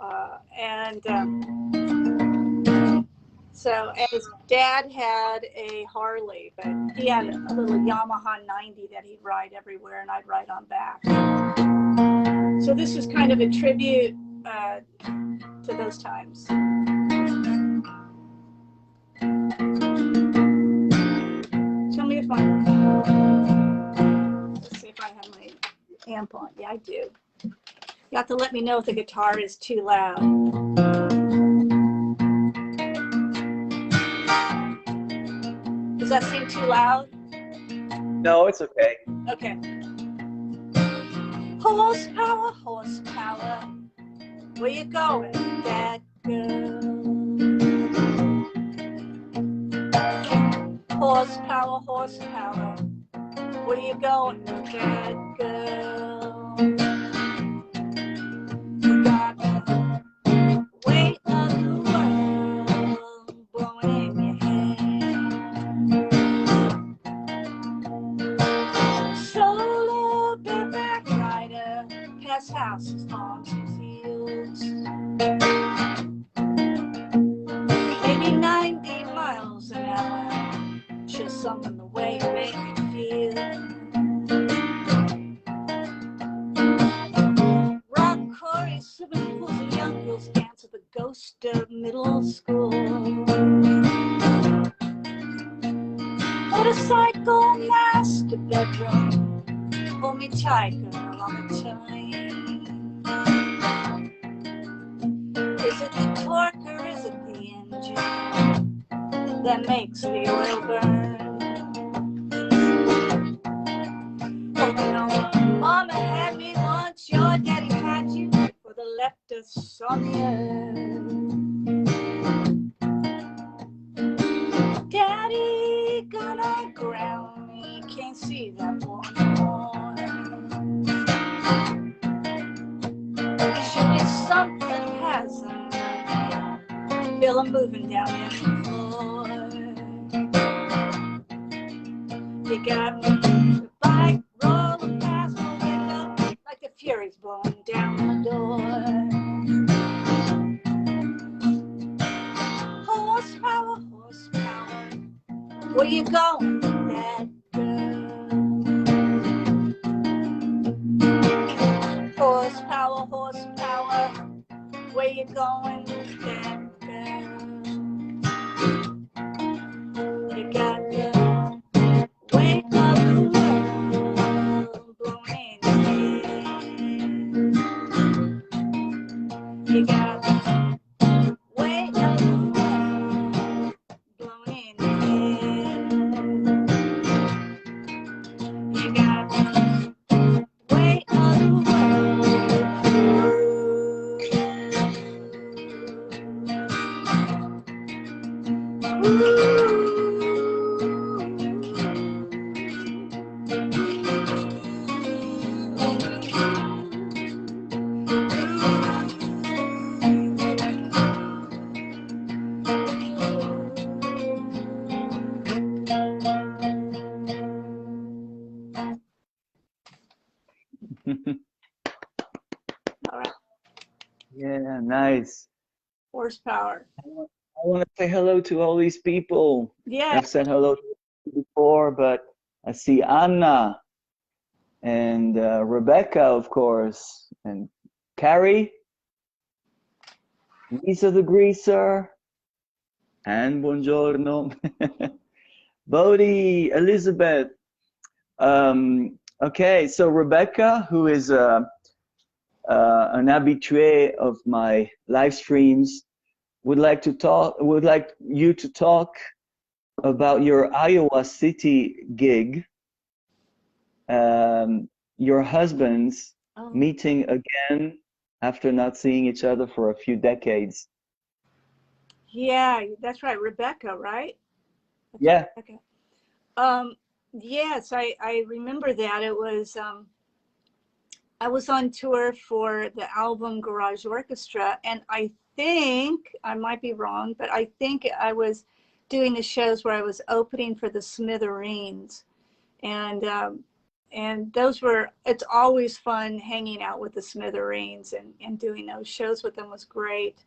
and his dad had a Harley, but he had a little Yamaha 90 that he'd ride everywhere, and I'd ride on back. So this was kind of a tribute to those times. Tell me if let's see if I have my amp on. Yeah, I do. You have to let me know if the guitar is too loud. Does that seem too loud? No, it's okay. Okay. Horsepower, horsepower, where you going, that girl? Horsepower, horsepower, where you going, that girl? You got the weight of the world blowing in your hand. Solo bareback rider, past houses, farms and fields. Maybe 90 miles an hour, just something the way you make me feel. Rock quarry, swimming pools, and young girls dance with the ghost of middle school. Motorcycle, master bedroom, hold me tight, girl, on the time. Is it the torque or is it the engine that makes the oil burn? Oh no, mama had me once, your daddy had you, for the left us on the earth. Daddy gonna ground me, can't see that one more. Surely something hasn't done. Feel I'm moving down the floor. You got me, the bike rolling past my window like the fury's blowing down the door. Horsepower, horsepower, where you going, that girl? Horsepower, horsepower, where you going, that girl? You got the weight of the world blowing in your All right. Yeah, nice. Horsepower. I want to say hello to all these people. Yeah. I've said hello to you before, but I see Anna and Rebecca, of course, and Carrie, Lisa the Greaser, and buongiorno, Bodhi, Elizabeth. Okay, so Rebecca, who is an habitué of my live streams, would like you to talk about your Iowa City gig, your husbands meeting again after not seeing each other for a few decades. Yeah, that's right. Rebecca, right? That's Yeah. Rebecca. Yes, I remember that. It was, I was on tour for the album Garage Orchestra, and I think, I might be wrong, but I think I was doing the shows where I was opening for the Smithereens. And those were, it's always fun hanging out with the Smithereens, and doing those shows with them was great.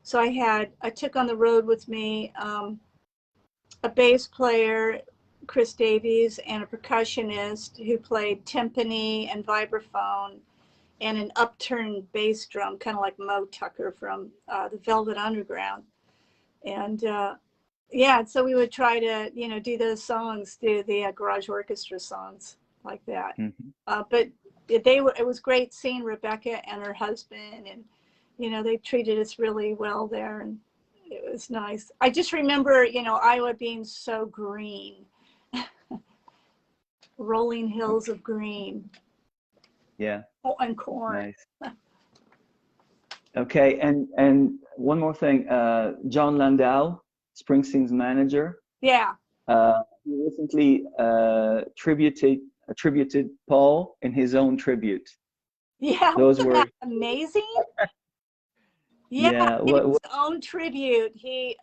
So I took on the road with me a bass player, Chris Davies, and a percussionist who played timpani and vibraphone, and an upturned bass drum, kind of like Mo Tucker from the Velvet Underground. And yeah, so we would try to, do those songs, do the Garage Orchestra songs like that. Mm-hmm. But it was great seeing Rebecca and her husband, and, they treated us really well there, and it was nice. I just remember, Iowa being so green, rolling hills of green. Yeah. Oh, and corn. Nice. Okay, and one more thing, John Landau, Springsteen's manager. Yeah. He recently attributed Paul in his own tribute. Yeah, Those wasn't were that amazing? Yeah, in his own tribute, he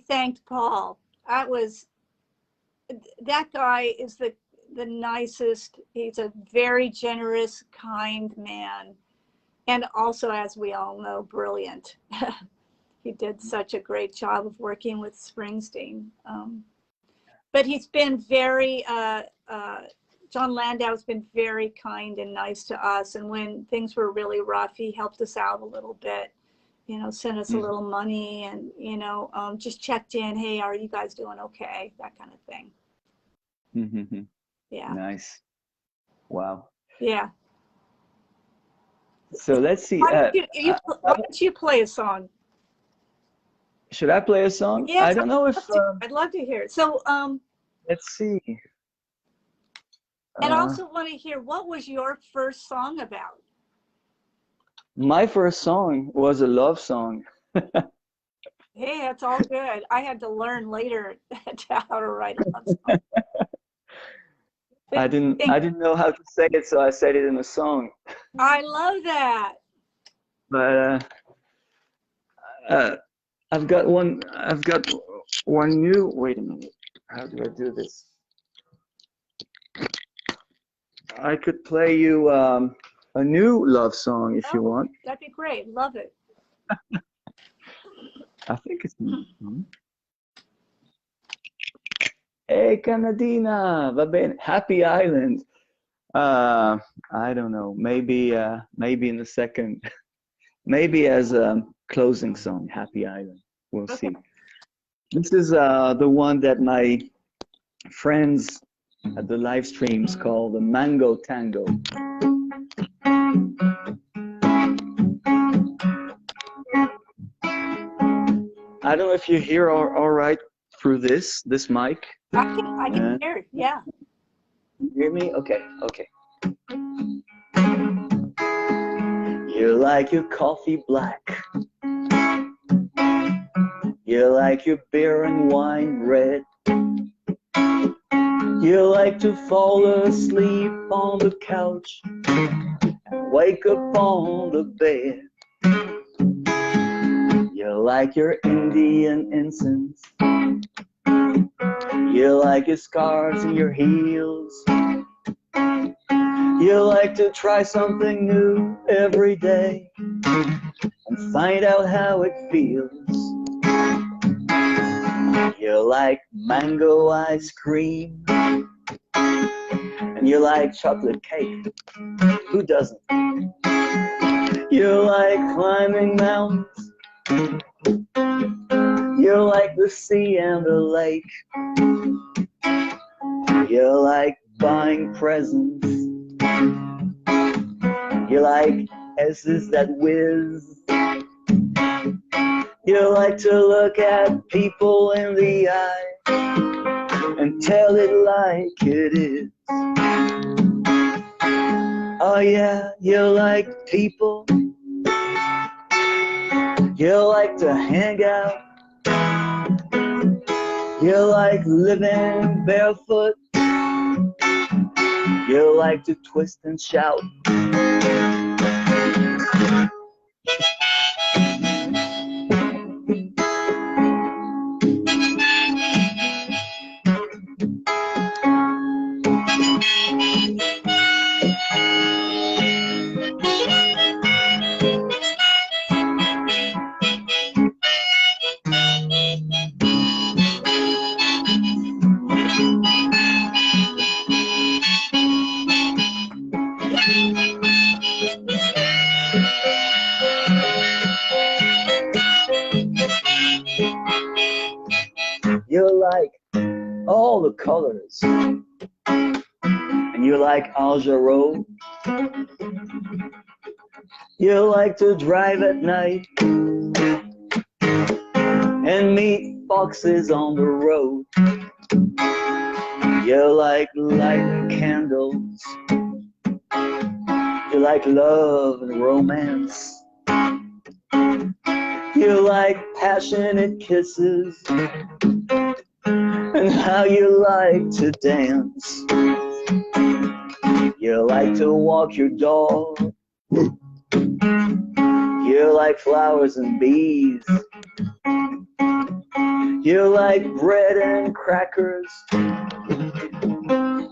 thanked Paul. That guy is the nicest. He's a very generous, kind man, and also, as we all know, brilliant. He did such a great job of working with Springsteen. But he's been very, John Landau's been very kind and nice to us. And when things were really rough, he helped us out a little bit, sent us a little money, and, just checked in. Hey, are you guys doing okay? That kind of thing. Mm-hmm. Yeah. Nice. Wow. Yeah. So let's see. Why don't you play a song? Should I play a song? Yes, I don't know if. I'd love to hear it. So, let's see. And I also want to hear, what was your first song about? My first song was a love song. Hey, that's all good. I had to learn later how to write a love song. I didn't know how to say it, so I said it in a song. I love that. But I've got one new. Wait a minute. How do I do this? I could play you a new love song if you want. That'd be great. Love it. I think it's. Hey, Canadina, va bene. Happy Island. I don't know. Maybe in a second. Maybe as a closing song, Happy Island. We'll see. This is the one that my friends at the live streams call the Mango Tango. I don't know if you hear all right through this mic. I can hear it, yeah. You hear me? Okay. You like your coffee black. You like your beer and wine red. You like to fall asleep on the couch and wake up on the bed. You like your Indian incense. You like your scars and your heels. You like to try something new every day and find out how it feels. You like mango ice cream. And you like chocolate cake. Who doesn't? You like climbing mountains. You like the sea and the lake. You like buying presents. You like S's that whiz. You like to look at people in the eye and tell it like it is. Oh yeah, you like people. You like to hang out. You like living barefoot. You like to twist and shout. You like all the colors, and you like Al Jarreau. You like to drive at night and meet foxes on the road. You like lighting candles. You like love and romance. You like passionate kisses. And how you like to dance. You like to walk your dog. You like flowers and bees. You like bread and crackers.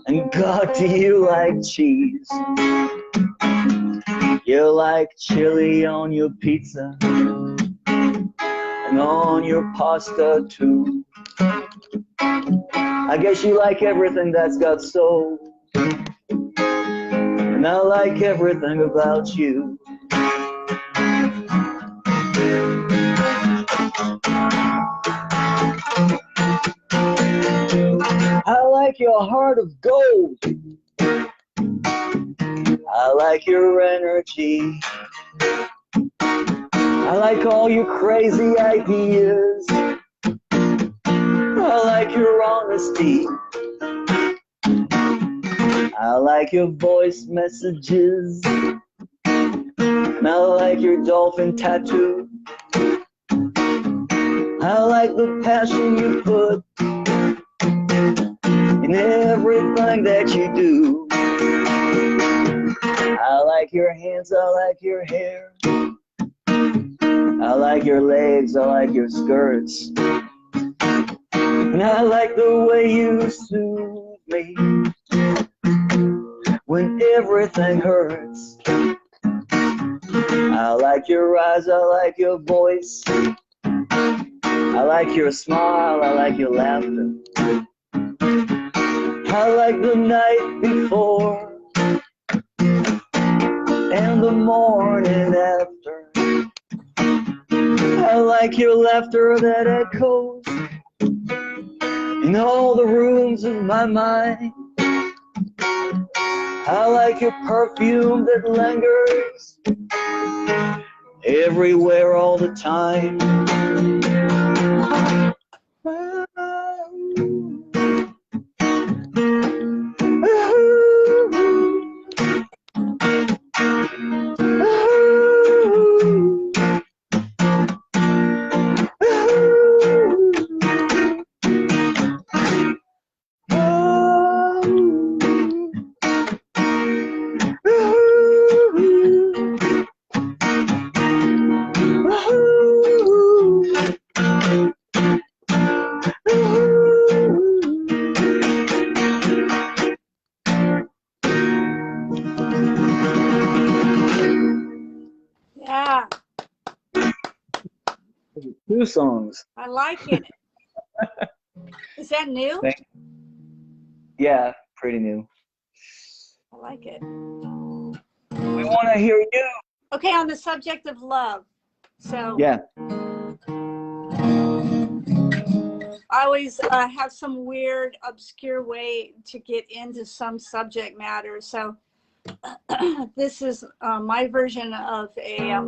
And God, do you like cheese? You like chili on your pizza and on your pasta too. I guess you like everything that's got soul, and I like everything about you. I like your heart of gold. I like your energy. I like all your crazy ideas. I like your honesty. I like your voice messages. And I like your dolphin tattoo. I like the passion you put in everything that you do. I like your hands, I like your hair. I like your legs, I like your skirts. And I like the way you soothe me when everything hurts. I like your eyes, I like your voice. I like your smile, I like your laughter. I like the night before and the morning after. I like your laughter that echoes in all the rooms of my mind. I like your perfume that lingers everywhere all the time. Two songs. I like it. Is that new? Yeah, pretty new. I like it. We want to hear you. Okay, on the subject of love. So Yeah. I always have some weird, obscure way to get into some subject matter. So this is my version of a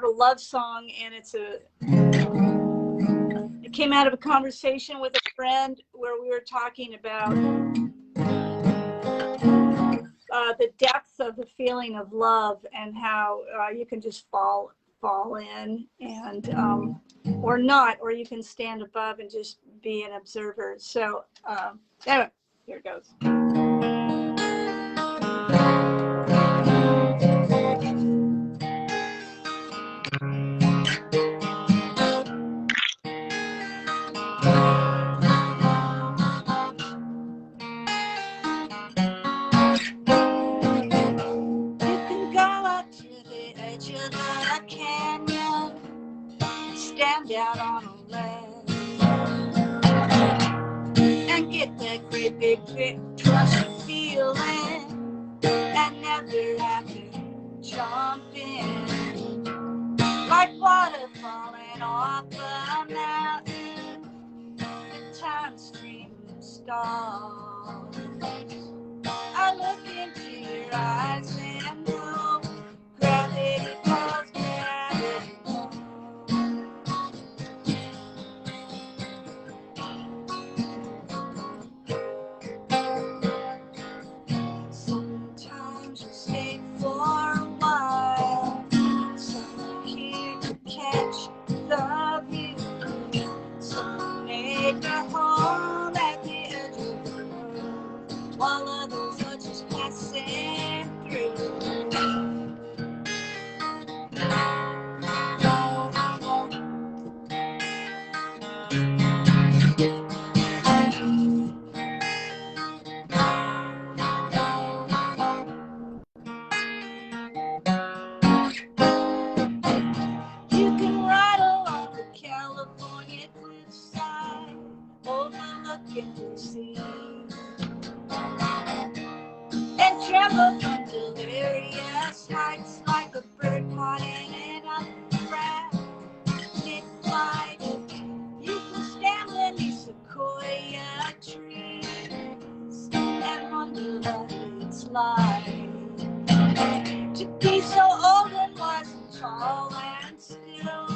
love song, and it came out of a conversation with a friend where we were talking about the depth of the feeling of love and how you can just fall in and or not, or you can stand above and just be an observer. So anyway, here it goes. Stand out on a ledge and get that great big trust feeling and never have to jump in like water falling off a mountain. The time stream stalls. I look into your eyes and know gravity calls, gravity calls. Sometimes you stay for a while, some here to catch the view, some make a home at the edge of the world, while others are just passing through. You can ride along the California cliffside, overlooking the sea, and travel from delirious heights like a bird caught in an updraft mid-flight. You can stand beneath sequoia trees and wonder what it's like to be so old and wise and tall and still,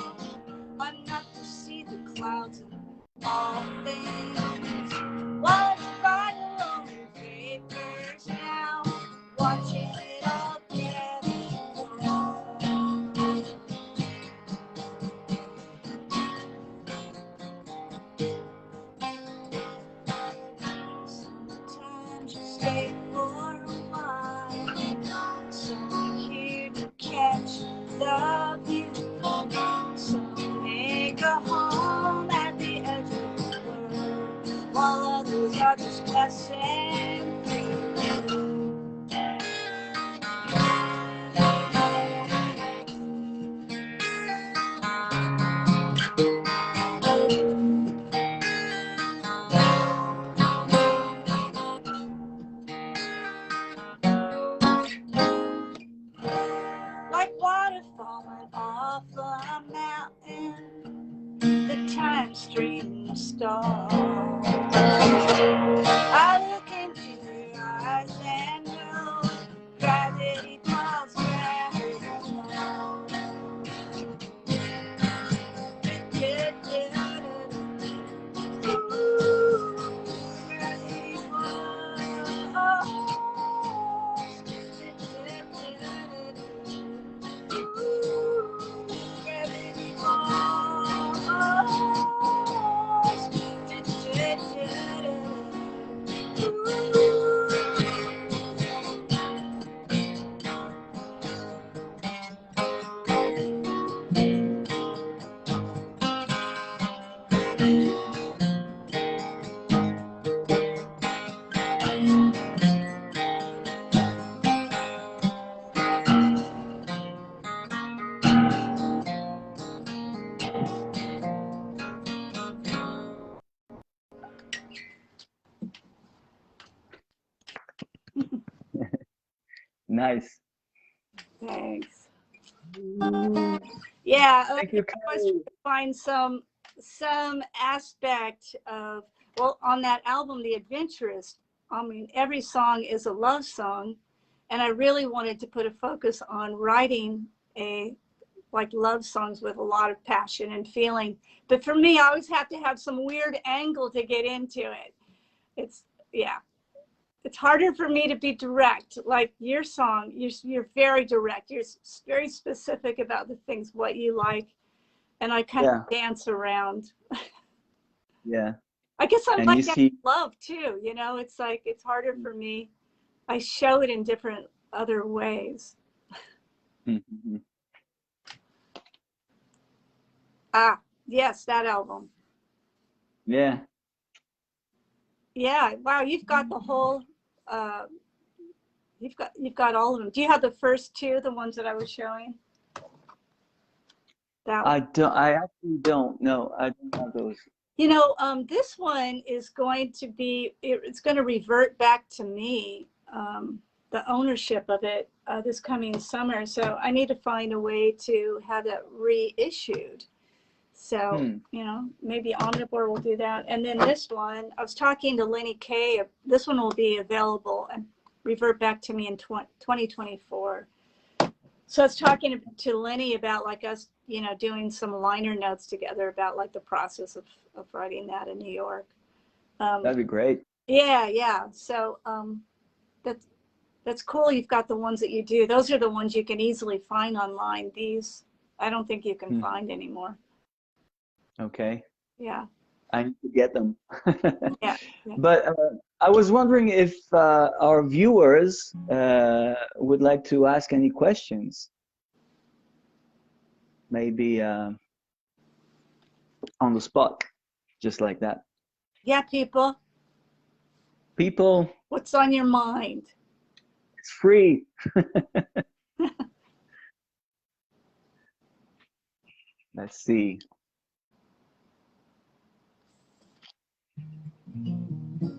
enough to see the clouds and all things, while it's right along your papers now, watching it all gather. Sometimes you stay for a while, some here to catch the view, some make a home at the edge of the world, while others are just passing through. Like water falling off a mountain, the time stream stalls. I look into your eyes and know gravity calls, gravity calls. Ooh, gravity calls. Gravity falls. Nice. Thanks. Yeah, Thank you, I was Carrie. trying to find some aspect of, well, on that album, The Adventurist, I mean, every song is a love song, and I really wanted to put a focus on writing like love songs with a lot of passion and feeling. But for me, I always have to have some weird angle to get into it. Yeah. It's harder for me to be direct. Like your song, you're very direct. You're very specific about the things, what you like. And I kind of dance around. Yeah. I guess I'm And like you that see, with love too. You know, it's like, it's harder for me. I show it in different other ways. Mhm. Ah, yes, that album. Yeah. Yeah. Wow. You've got the whole, uh, you've got all of them. Do you have the first two, the ones that I was showing? That one. I actually don't know. I don't have those. You know, this one is going to be, it's going to revert back to me, the ownership of it this coming summer. So I need to find a way to have that reissued. So, you know, maybe Omnivore will do that. And then this one, I was talking to Lenny Kay. This one will be available and revert back to me in 2024. So I was talking to Lenny about like us, you know, doing some liner notes together about like the process of writing that in New York. That'd be great. Yeah, yeah. So that's cool. You've got the ones that you do. Those are the ones you can easily find online. These, I don't think you can find anymore. Okay. Yeah. I need to get them. Yeah. But I was wondering if our viewers would like to ask any questions. Maybe on the spot, just like that. Yeah, people. People, What's on your mind? it's free. Let's see.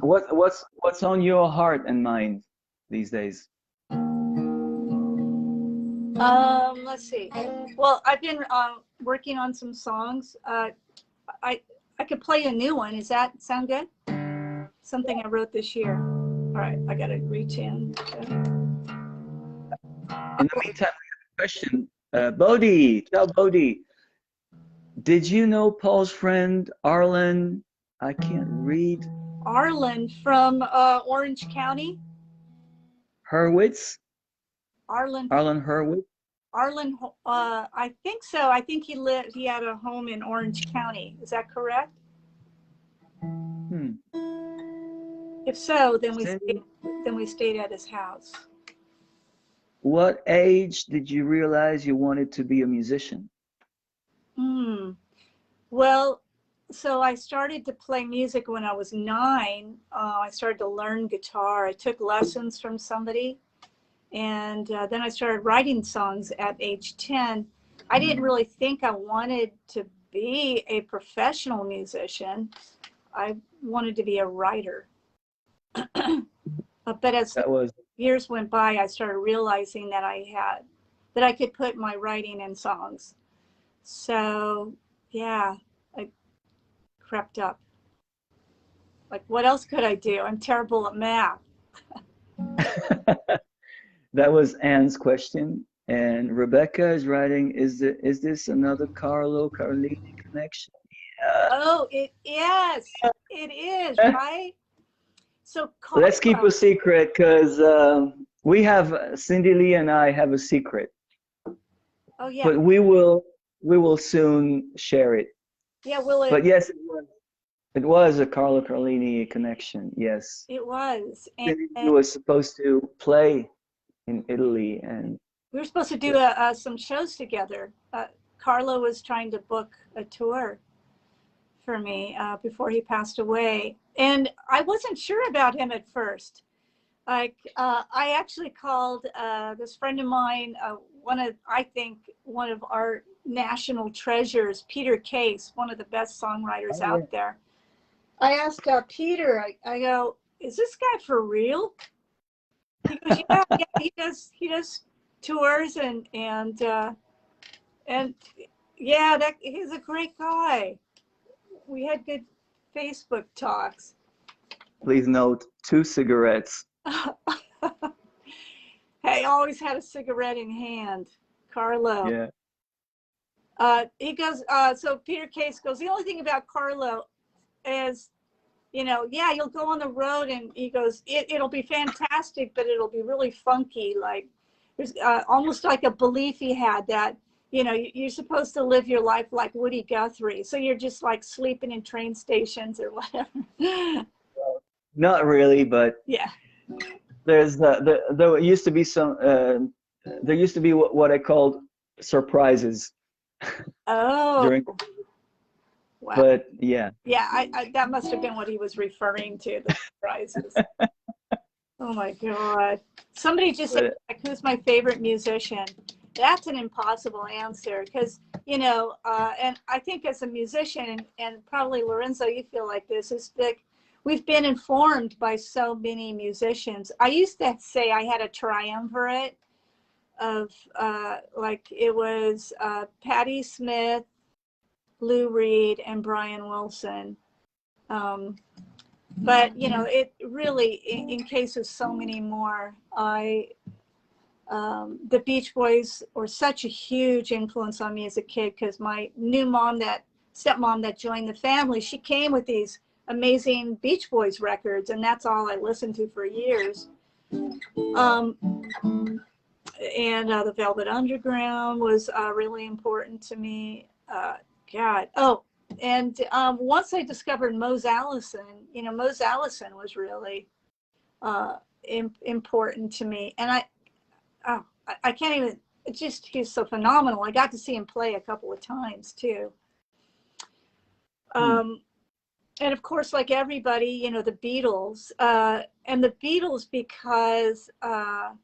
What's on your heart and mind these days? Let's see. Well, I've been working on some songs. I could play a new one. Does that sound good? Something I wrote this year. All right, I gotta reach in. In the meantime, we have a question. Bodhi, ciao Bodhi. Did you know Paul's friend Arlen? I can't read. Arlen from Orange County. Hurwitz? Arlen Hurwitz? Arlen, I think so. I think he had a home in Orange County. Is that correct? If so, then we stayed at his house. What age did you realize you wanted to be a musician? Well, so I started to play music when I was 9. I started to learn guitar. I took lessons from somebody. And then I started writing songs at age 10. I didn't really think I wanted to be a professional musician. I wanted to be a writer. But as years went by, I started realizing that I could put my writing in songs. So yeah, I crept up. Like, what else could I do? I'm terrible at math. That was Anne's question. And Rebecca is writing, is this another Carlini connection? Yeah. Oh, yes, it is, right? So let's keep a secret, because we have, Cindy Lee and I have a secret. Oh yeah. But we will soon share it. Yeah, will it? But yes, it was a Carlo Carlini connection. Yes. It was. And he was supposed to play in Italy, and we were supposed to do some shows together. Carlo was trying to book a tour for me before he passed away, and I wasn't sure about him at first. Like, I actually called this friend of mine, I think one of our national treasures, Peter Case, one of the best songwriters out there. I asked Peter, I go, is this guy for real? He goes, yeah, yeah, he does tours and yeah, that he's a great guy. We had good Facebook talks. Please note, 2 cigarettes. Hey, always had a cigarette in hand. Carlo. Yeah. He goes, so Peter Case goes, the only thing about Carlo is, you know, yeah, you'll go on the road and he goes, it'll be fantastic, but it'll be really funky. Like there's almost like a belief he had that, you know, you're supposed to live your life like Woody Guthrie. So you're just like sleeping in train stations or whatever. Not really, but Yeah. there's there used to be some there used to be what I called surprises Oh, during, wow. but yeah. Yeah, I that must have been what he was referring to, the surprises. Oh my God. Somebody just said, But like, who's my favorite musician? That's an impossible answer because, you know, and I think as a musician, and probably Lorenzo, you feel like this, is that we've been informed by so many musicians. I used to say I had a triumvirate of, like, it was Patti Smith, Lou Reed, and Brian Wilson. But you know, it really, in case of so many more, the Beach Boys were such a huge influence on me as a kid because my new stepmom that joined the family, she came with these amazing Beach Boys records, and that's all I listened to for years. And the Velvet Underground was really important to me. God, oh, and once I discovered Mose Allison, you know, Mose Allison was really important to me. And I can't even, it's just, he's so phenomenal. I got to see him play a couple of times too. And of course, like everybody, you know, the Beatles, and the Beatles because, well,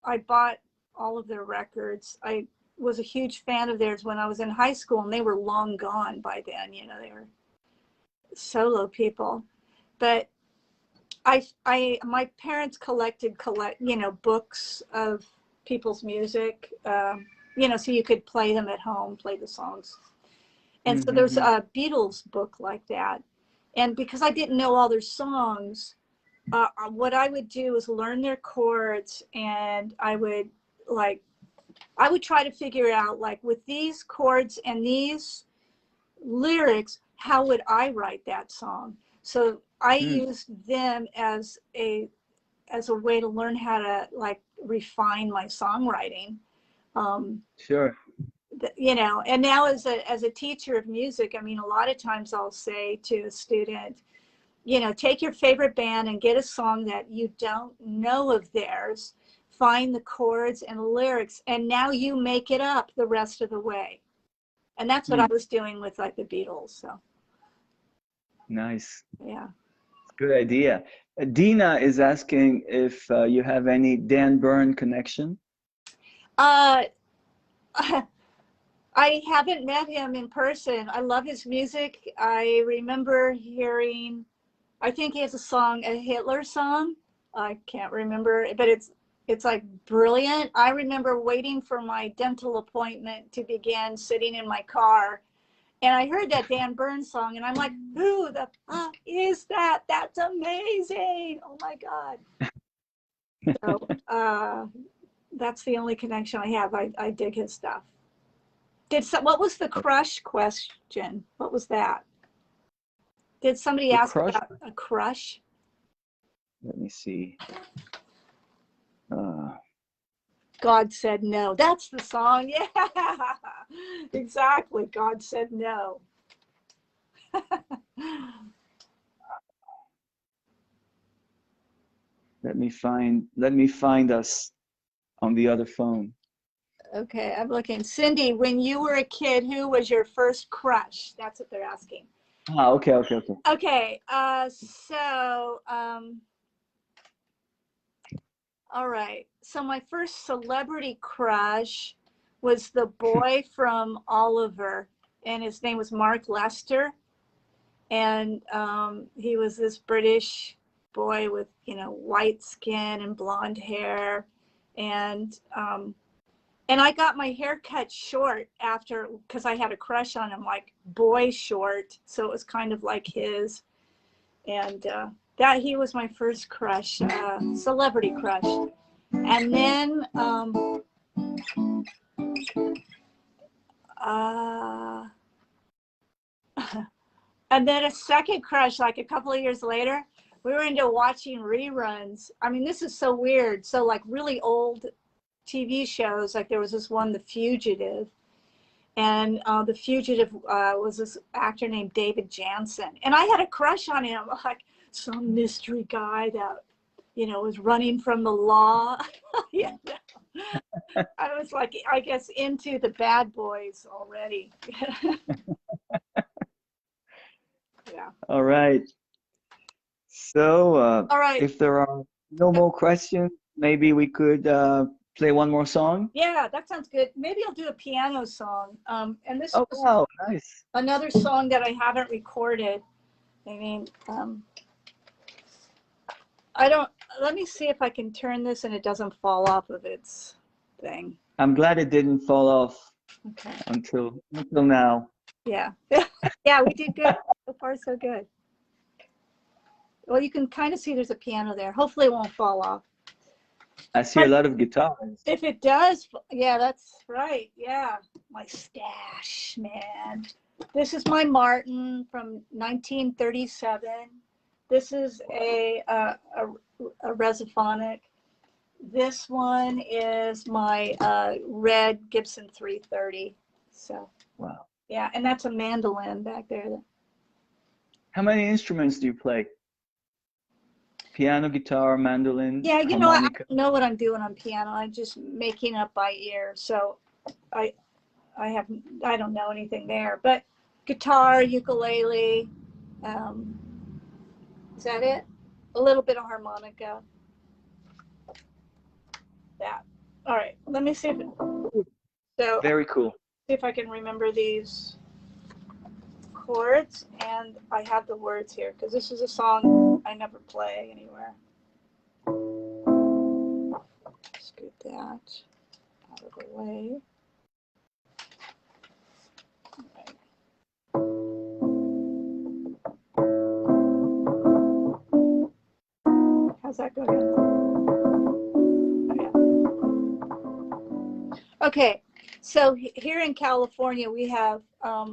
I bought all of their records. I was a huge fan of theirs when I was in high school, and they were long gone by then. You know, they were solo people. But my parents collected, you know, books of people's music, you know, so you could play them at home, play the songs. And so there's a Beatles book like that. And because I didn't know all their songs, what I would do is learn their chords, and I would try to figure out, like, with these chords and these lyrics, how would I write that song? So I used them as a way to learn how to, like, refine my songwriting. sure. You know, and now as a teacher of music, I mean, a lot of times I'll say to a student, you know, take your favorite band and get a song that you don't know of theirs, find the chords and lyrics, and now you make it up the rest of the way. And that's what I was doing with, like, the Beatles. So Nice. yeah. Good idea. Dina is asking if you have any Dan Byrne connection. I haven't met him in person. I love his music. I remember hearing, I think he has a song, a Hitler song. I can't remember, but it's like brilliant. I remember waiting for my dental appointment to begin, sitting in my car, and I heard that Dan Byrne song, and I'm like, who the fuck is that? That's amazing. Oh my God. So that's the only connection I have. I dig his stuff. What was the crush question? What was that? Did somebody ask Crush? about a crush? Let me see. God Said No. That's the song. Yeah, exactly. God Said No. Let me find us on the other phone. Okay, I'm looking. Cindy, when you were a kid, who was your first crush? That's what they're asking. Okay. Okay, all right. So my first celebrity crush was the boy from Oliver, and his name was Mark Lester. And he was this British boy with, white skin and blonde hair. And I got my hair cut short after, because I had a crush on him, like boy short. So it was kind of like his. And that he was my first crush, celebrity crush. And then and then a second crush, like a couple of years later, we were into watching reruns. I mean, this is so weird. So like really old TV shows, like there was this one, The Fugitive. And The Fugitive was this actor named David Jansen. And I had a crush on him, like some mystery guy that, was running from the law. Yeah. I was like, I guess, into the bad boys already. Yeah. All right. So, All right. if there are no more questions, maybe we could play one more song. Yeah, that sounds good. Maybe I'll do a piano song. And this Oh, is wow, nice. another song that I haven't recorded. I mean, let me see if I can turn this and it doesn't fall off of its thing. I'm glad it didn't fall off Okay. until now. Yeah. Yeah, we did good. So far, so good. Well, you can kind of see there's a piano there. Hopefully it won't fall off. I see a lot of guitars. If it does, yeah, that's right. Yeah, my stash, man. This is my Martin from 1937. This is a Resophonic. This one is my red Gibson 330. So, Wow. yeah, and that's a mandolin back there. How many instruments do you play? Piano, guitar, mandolin, Yeah, I harmonica? don't know what I'm doing on piano. I'm just making up by ear. So I don't know anything there. But guitar, ukulele, is that it? A little bit of harmonica. That. All right. Let me see if Very cool. see if I can remember these chords, and I have the words here because this is a song I never play anywhere. Scoot that out of the way. How's that going? Okay, so here in California, we have a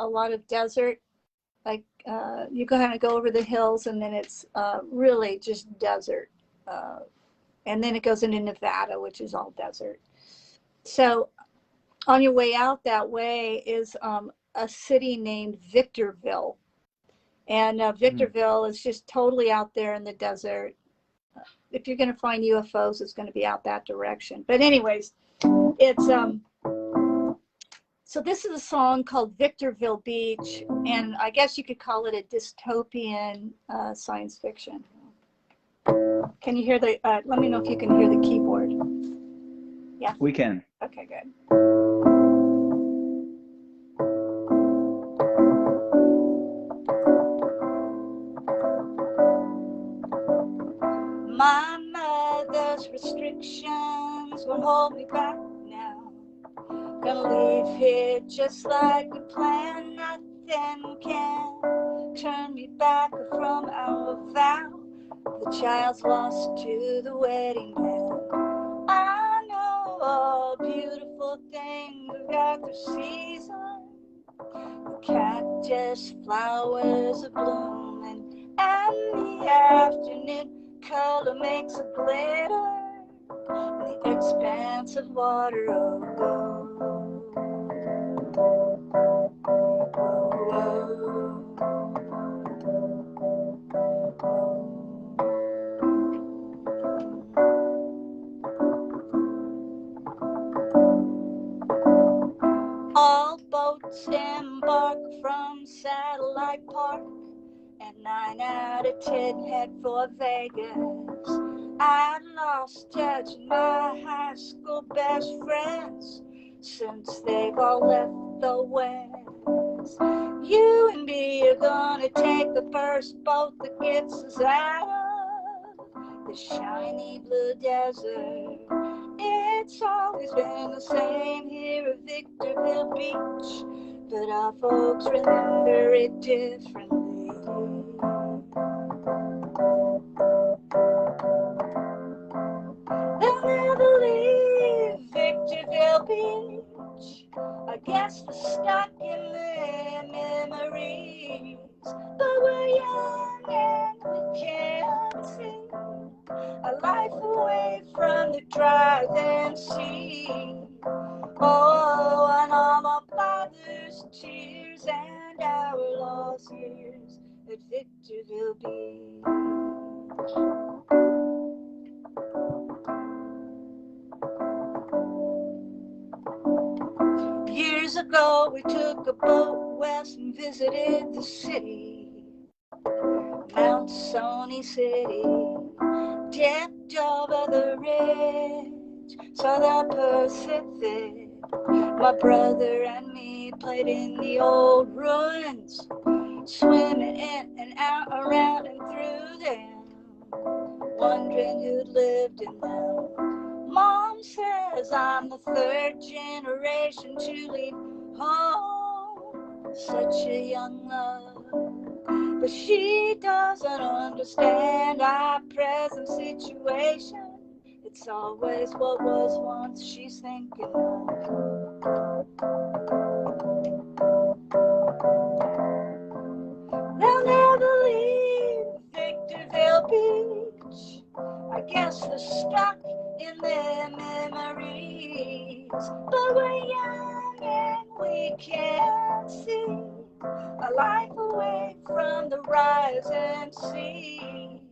lot of desert. Like you kind of go over the hills, and then it's really just desert. And then it goes into Nevada, which is all desert. So on your way out that way is a city named Victorville. And Victorville is just totally out there in the desert. If you're going to find UFOs, it's going to be out that direction. But anyways, it's so this is a song called Victorville Beach, and I guess you could call it a dystopian science fiction. Can you hear the, let me know if you can hear the keyboard. Yeah? We can. Okay, good. My mother's restrictions won't hold me back now. Gonna leave here just like we planned. Nothing can turn me back from our vow. The child's lost to the wedding band. I know all beautiful things got their season. The cactus flowers are blooming, and the afternoon color makes a glitter. The expanse of water of gold. All boats embark from Satellite Park, and 9 out of 10 head for Vegas. I lost touch with my high school best friends since they've all left the West. You and me are gonna take the first boat that gets us out the shiny blue desert. It's always been the same here at Victorville Beach, but our folks remember it differently. They'll never leave Victorville Beach. I guess they're stuck in their memories. But we're young and we can't see a life away from the driving sea. Oh, and all our fathers' tears and our lost years at Victorville Beach. Years ago, we took a boat west and visited the city, Mount Sony City, decked over the ridge, saw the Pacific. My brother and me played in the old ruins, swimming in and out, around and through them, wondering who'd lived in them. Mom says I'm the third generation to leave home, such a young love, but she doesn't understand our present situation. It's always what was once she's thinking of. They'll never leave Victorville Beach. I guess they're stuck in their memories. But we're young and we can't see a life away from the rising sea.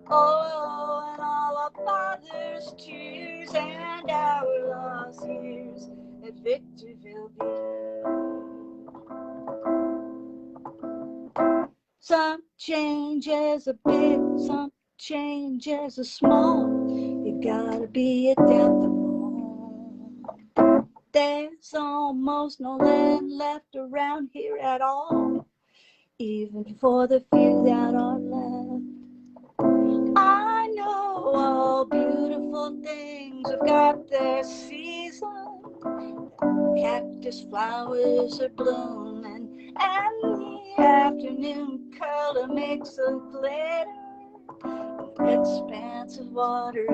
Oh, and all our fathers' tears and our lost years at Victorville Beach. Some changes are big, some changes are small. You gotta be it at the mall. There's almost no land left around here at all, even for the few that are left. I know all beautiful things have got their season. Cactus flowers are blooming, and the afternoon color makes a glitter, expanse of water.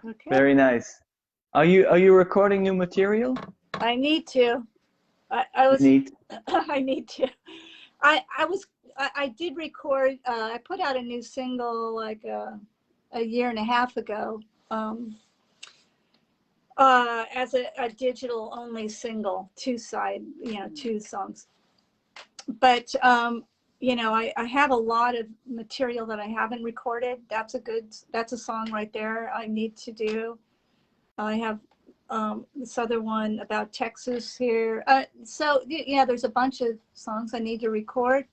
Okay. Very nice. Are you recording new material? I need to. I was. Neat. I need to. I did record. I put out a new single like a year and a half ago, as a digital only single, two songs. But I have a lot of material that I haven't recorded. That's a song right there I need to do. I have this other one about Texas here. So yeah, there's a bunch of songs I need to record.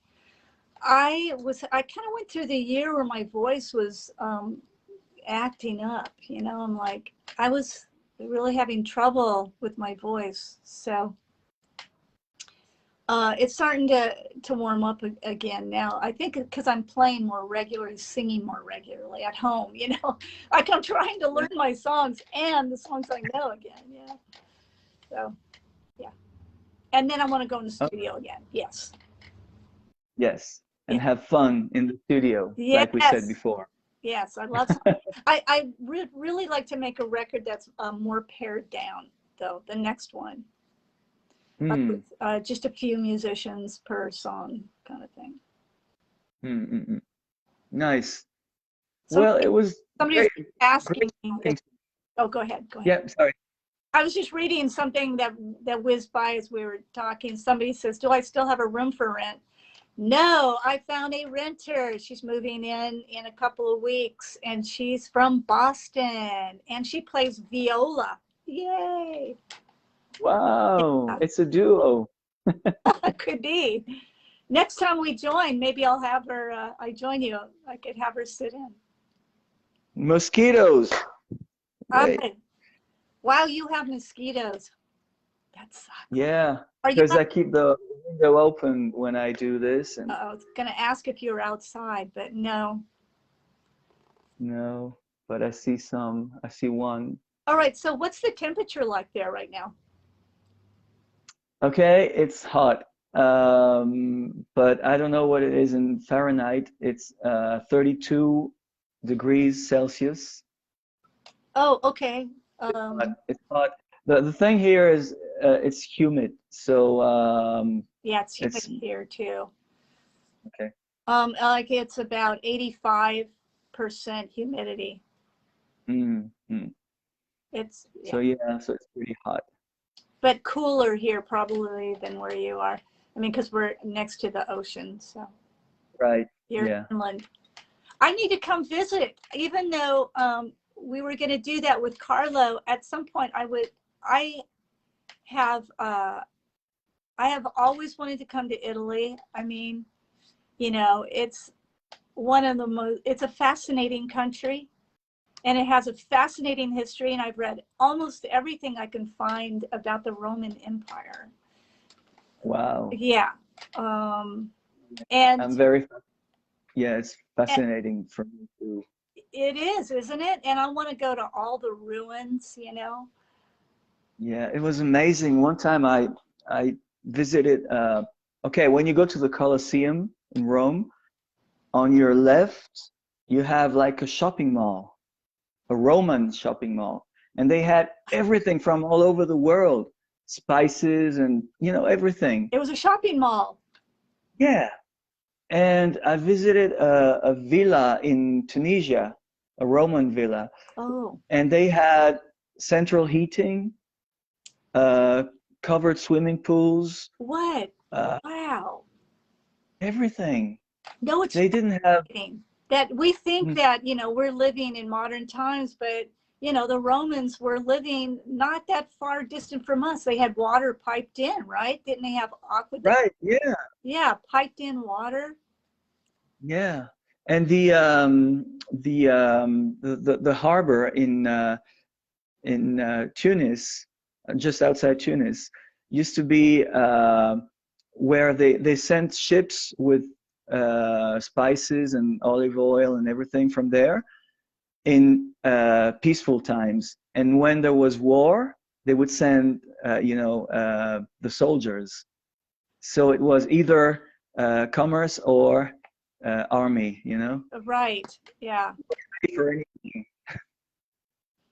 I kind of went through the year where my voice was acting up, I'm like, I was really having trouble with my voice. So it's starting to warm up again now. I think because I'm playing more regularly, singing more regularly at home, like I'm trying to learn my songs and the songs I know again. Yeah. So, yeah. And then I want to go in the studio again. Yes. Yes. And Yeah. have fun in the studio, like we said before. Yes, I love. I really like to make a record that's more pared down, though. The next one. With, just a few musicians per song, kind of thing. Nice. Well, it was somebody's asking me. Great. Oh, go ahead. Yeah, sorry. I was just reading something that whizzed by as we were talking. Somebody says, "Do I still have a room for rent?" No, I found a renter. She's moving in a couple of weeks, and she's from Boston, and she plays viola. Yay! Wow, Yeah. it's a duo. Could be. Next time we join, maybe I'll have her, I join you. I could have her sit in. Mosquitoes. Wait. Wow, you have mosquitoes. That sucks. Yeah, Are you because I keep the window open when I do this, and I was going to ask if you were outside, but no. no, but I see some. I see one. All right, so what's the temperature like there right now? Okay, it's hot. But I don't know what it is in Fahrenheit. It's 32 degrees Celsius. Oh, okay. It's hot. The thing here is it's humid, so Yeah, it's humid it's here too. okay. Like it's about 85% humidity. Mm. It's So yeah, so it's pretty hot. but cooler here probably than where you are. I mean, because we're next to the ocean, so Right. you're Yeah. inland. I need to come visit, even though we were going to do that with Carlo. At some point, I have, I have always wanted to come to Italy. I mean, you know, it's one of the most, it's a fascinating country, and it has a fascinating history. And I've read almost everything I can find about the Roman Empire. Wow. Yeah. And I'm very, yeah, it's fascinating for me too. it is, isn't it? And I want to go to all the ruins, you know. Yeah, it was amazing. One time I visited okay, when you go to the Colosseum in Rome, on your left, you have like a shopping mall, a Roman shopping mall, and they had everything from all over the world, spices and everything. It was a shopping mall. Yeah. And I visited a villa in Tunisia, a Roman villa, Oh, and they had central heating, uh, covered swimming pools, what? uh, Wow. everything. No, it's They didn't have. fascinating that we think Mm, that, you know, we're living in modern times, but, you know, the Romans were living not that far distant from us. They had water piped in, right? Didn't they have aqueduct? right, yeah, Yeah, piped in water. yeah. And the harbor in Tunis, just outside Tunis, used to be where they sent ships with spices and olive oil and everything from there in peaceful times. And when there was war, they would send the soldiers. So it was either commerce or army, Right. Yeah. for anything.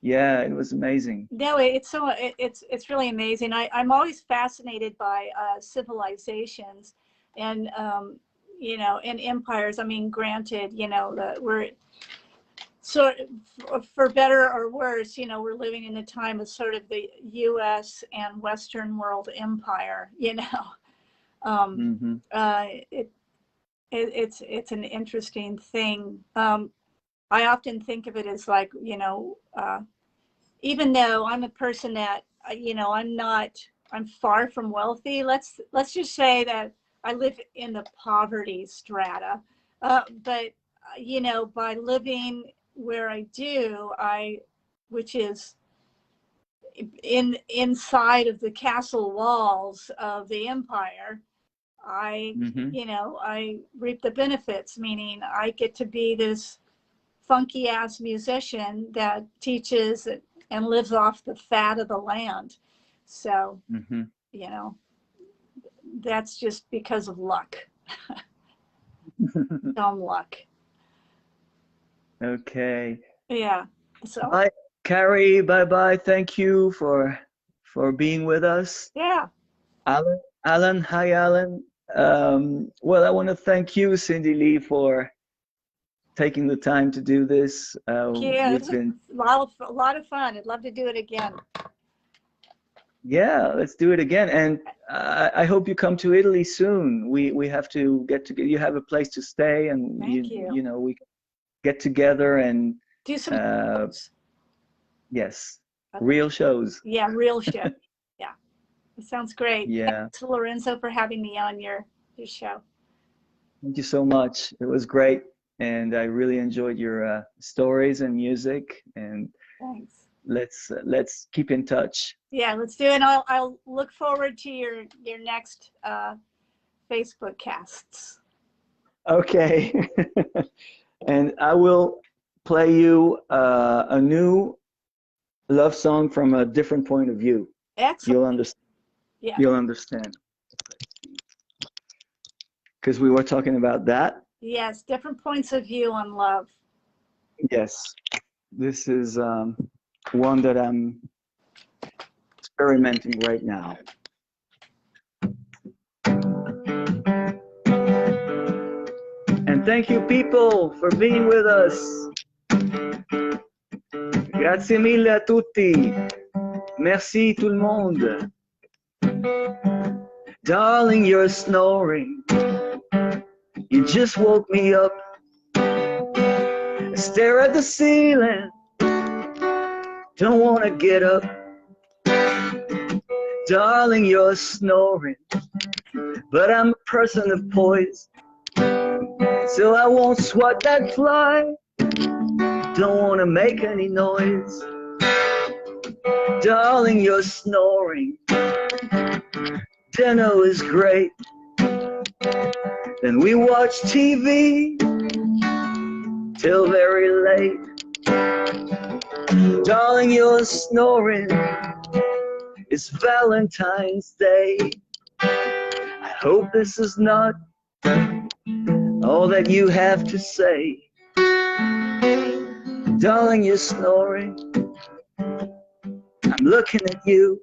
Yeah, it was amazing. No, it's really amazing. I'm always fascinated by civilizations and you know, and empires. I mean, granted, you know, we're so for better or worse, you know, we're living in a time of sort of the U.S. and Western world empire. You know, um, Hmm. it, it's an interesting thing. I often think of it as like, you know. Even though I'm a person that, you know, I'm far from wealthy. Let's just say that I live in the poverty strata. But you know, by living where I do, which is inside of the castle walls of the empire, Hmm. you know, I reap the benefits, meaning I get to be this funky ass musician that teaches and lives off the fat of the land. So, Hmm. you know, that's just because of luck, dumb luck. Okay. Yeah. So, Bye, Carrie. Bye bye. Thank you for being with us. yeah. Alan. Hi, Alan. Well, I want to thank you, Cindy Lee, for taking the time to do this. Yeah, it You've was been, a lot of fun. I'd love to do it again. yeah, let's do it again. And I hope you come to Italy soon. We have to get together. You have a place to stay, and Thank you. we can get together and Do some uh, shows. yes, real shows. Yeah, real show. Yeah. It sounds great. Yeah. Thanks, Lorenzo, for having me on your show. Thank you so much. It was great. And I really enjoyed your stories and music. And Thanks. let's keep in touch. Yeah, let's do it. I'll look forward to your next Facebook casts. Okay. And I will play you a new love song from a different point of view. Excellent. You'll understand. Yeah. You'll understand. Because we were talking about that. Yes, different points of view on love. Yes. This is one that I'm experimenting right now. And thank you, people, for being with us. Grazie mille a tutti. Merci tout le monde. Darling, you're snoring. You just woke me up. I stare at the ceiling. Don't want to get up. Darling, you're snoring. But I'm a person of poise. So I won't swat that fly. Don't want to make any noise. Darling, you're snoring. Dinner is great. Then we watch TV till very late. Darling, you're snoring. It's Valentine's Day. I hope this is not all that you have to say. Darling, you're snoring. I'm looking at you.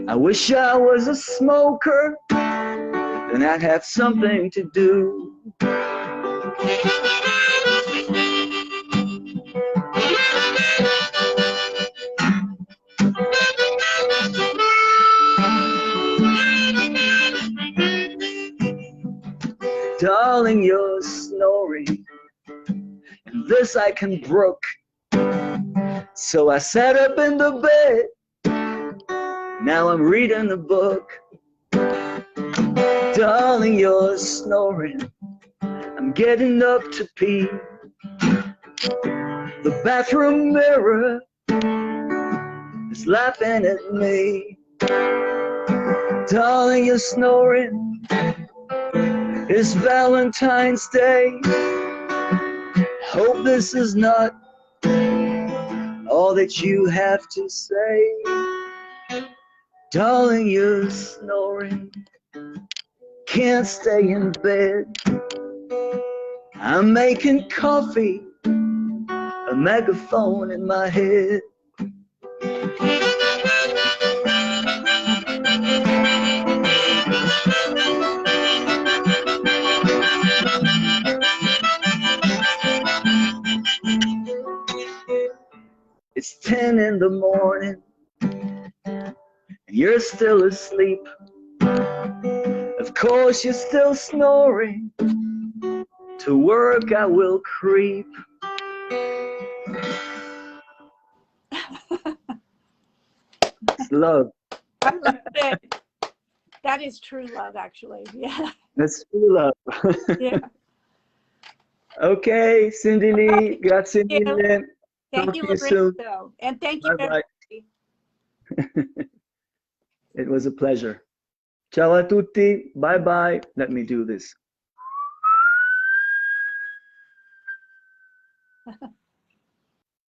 I wish I was a smoker, then I'd have something to do. Darling, you're snoring, and this I can brook. So I sat up in the bed. Now I'm reading a book. Darling, you're snoring. I'm getting up to pee. The bathroom mirror is laughing at me. Darling, you're snoring. It's Valentine's Day. Hope this is not all that you have to say. Darling, you're snoring. Can't stay in bed. I'm making coffee, a megaphone in my head. It's 10 in the morning, and you're still asleep. Of course, you're still snoring. To work I will creep. It's love. I love it. That is true love, actually. Yeah. That's true love. Yeah. Okay, Cindy Lee, grazie Thank you. mille. Thank Talk you, to you soon. Lorenzo. And thank you, Bye-bye. everybody. It was a pleasure. Ciao a tutti. Bye bye. Let me do this.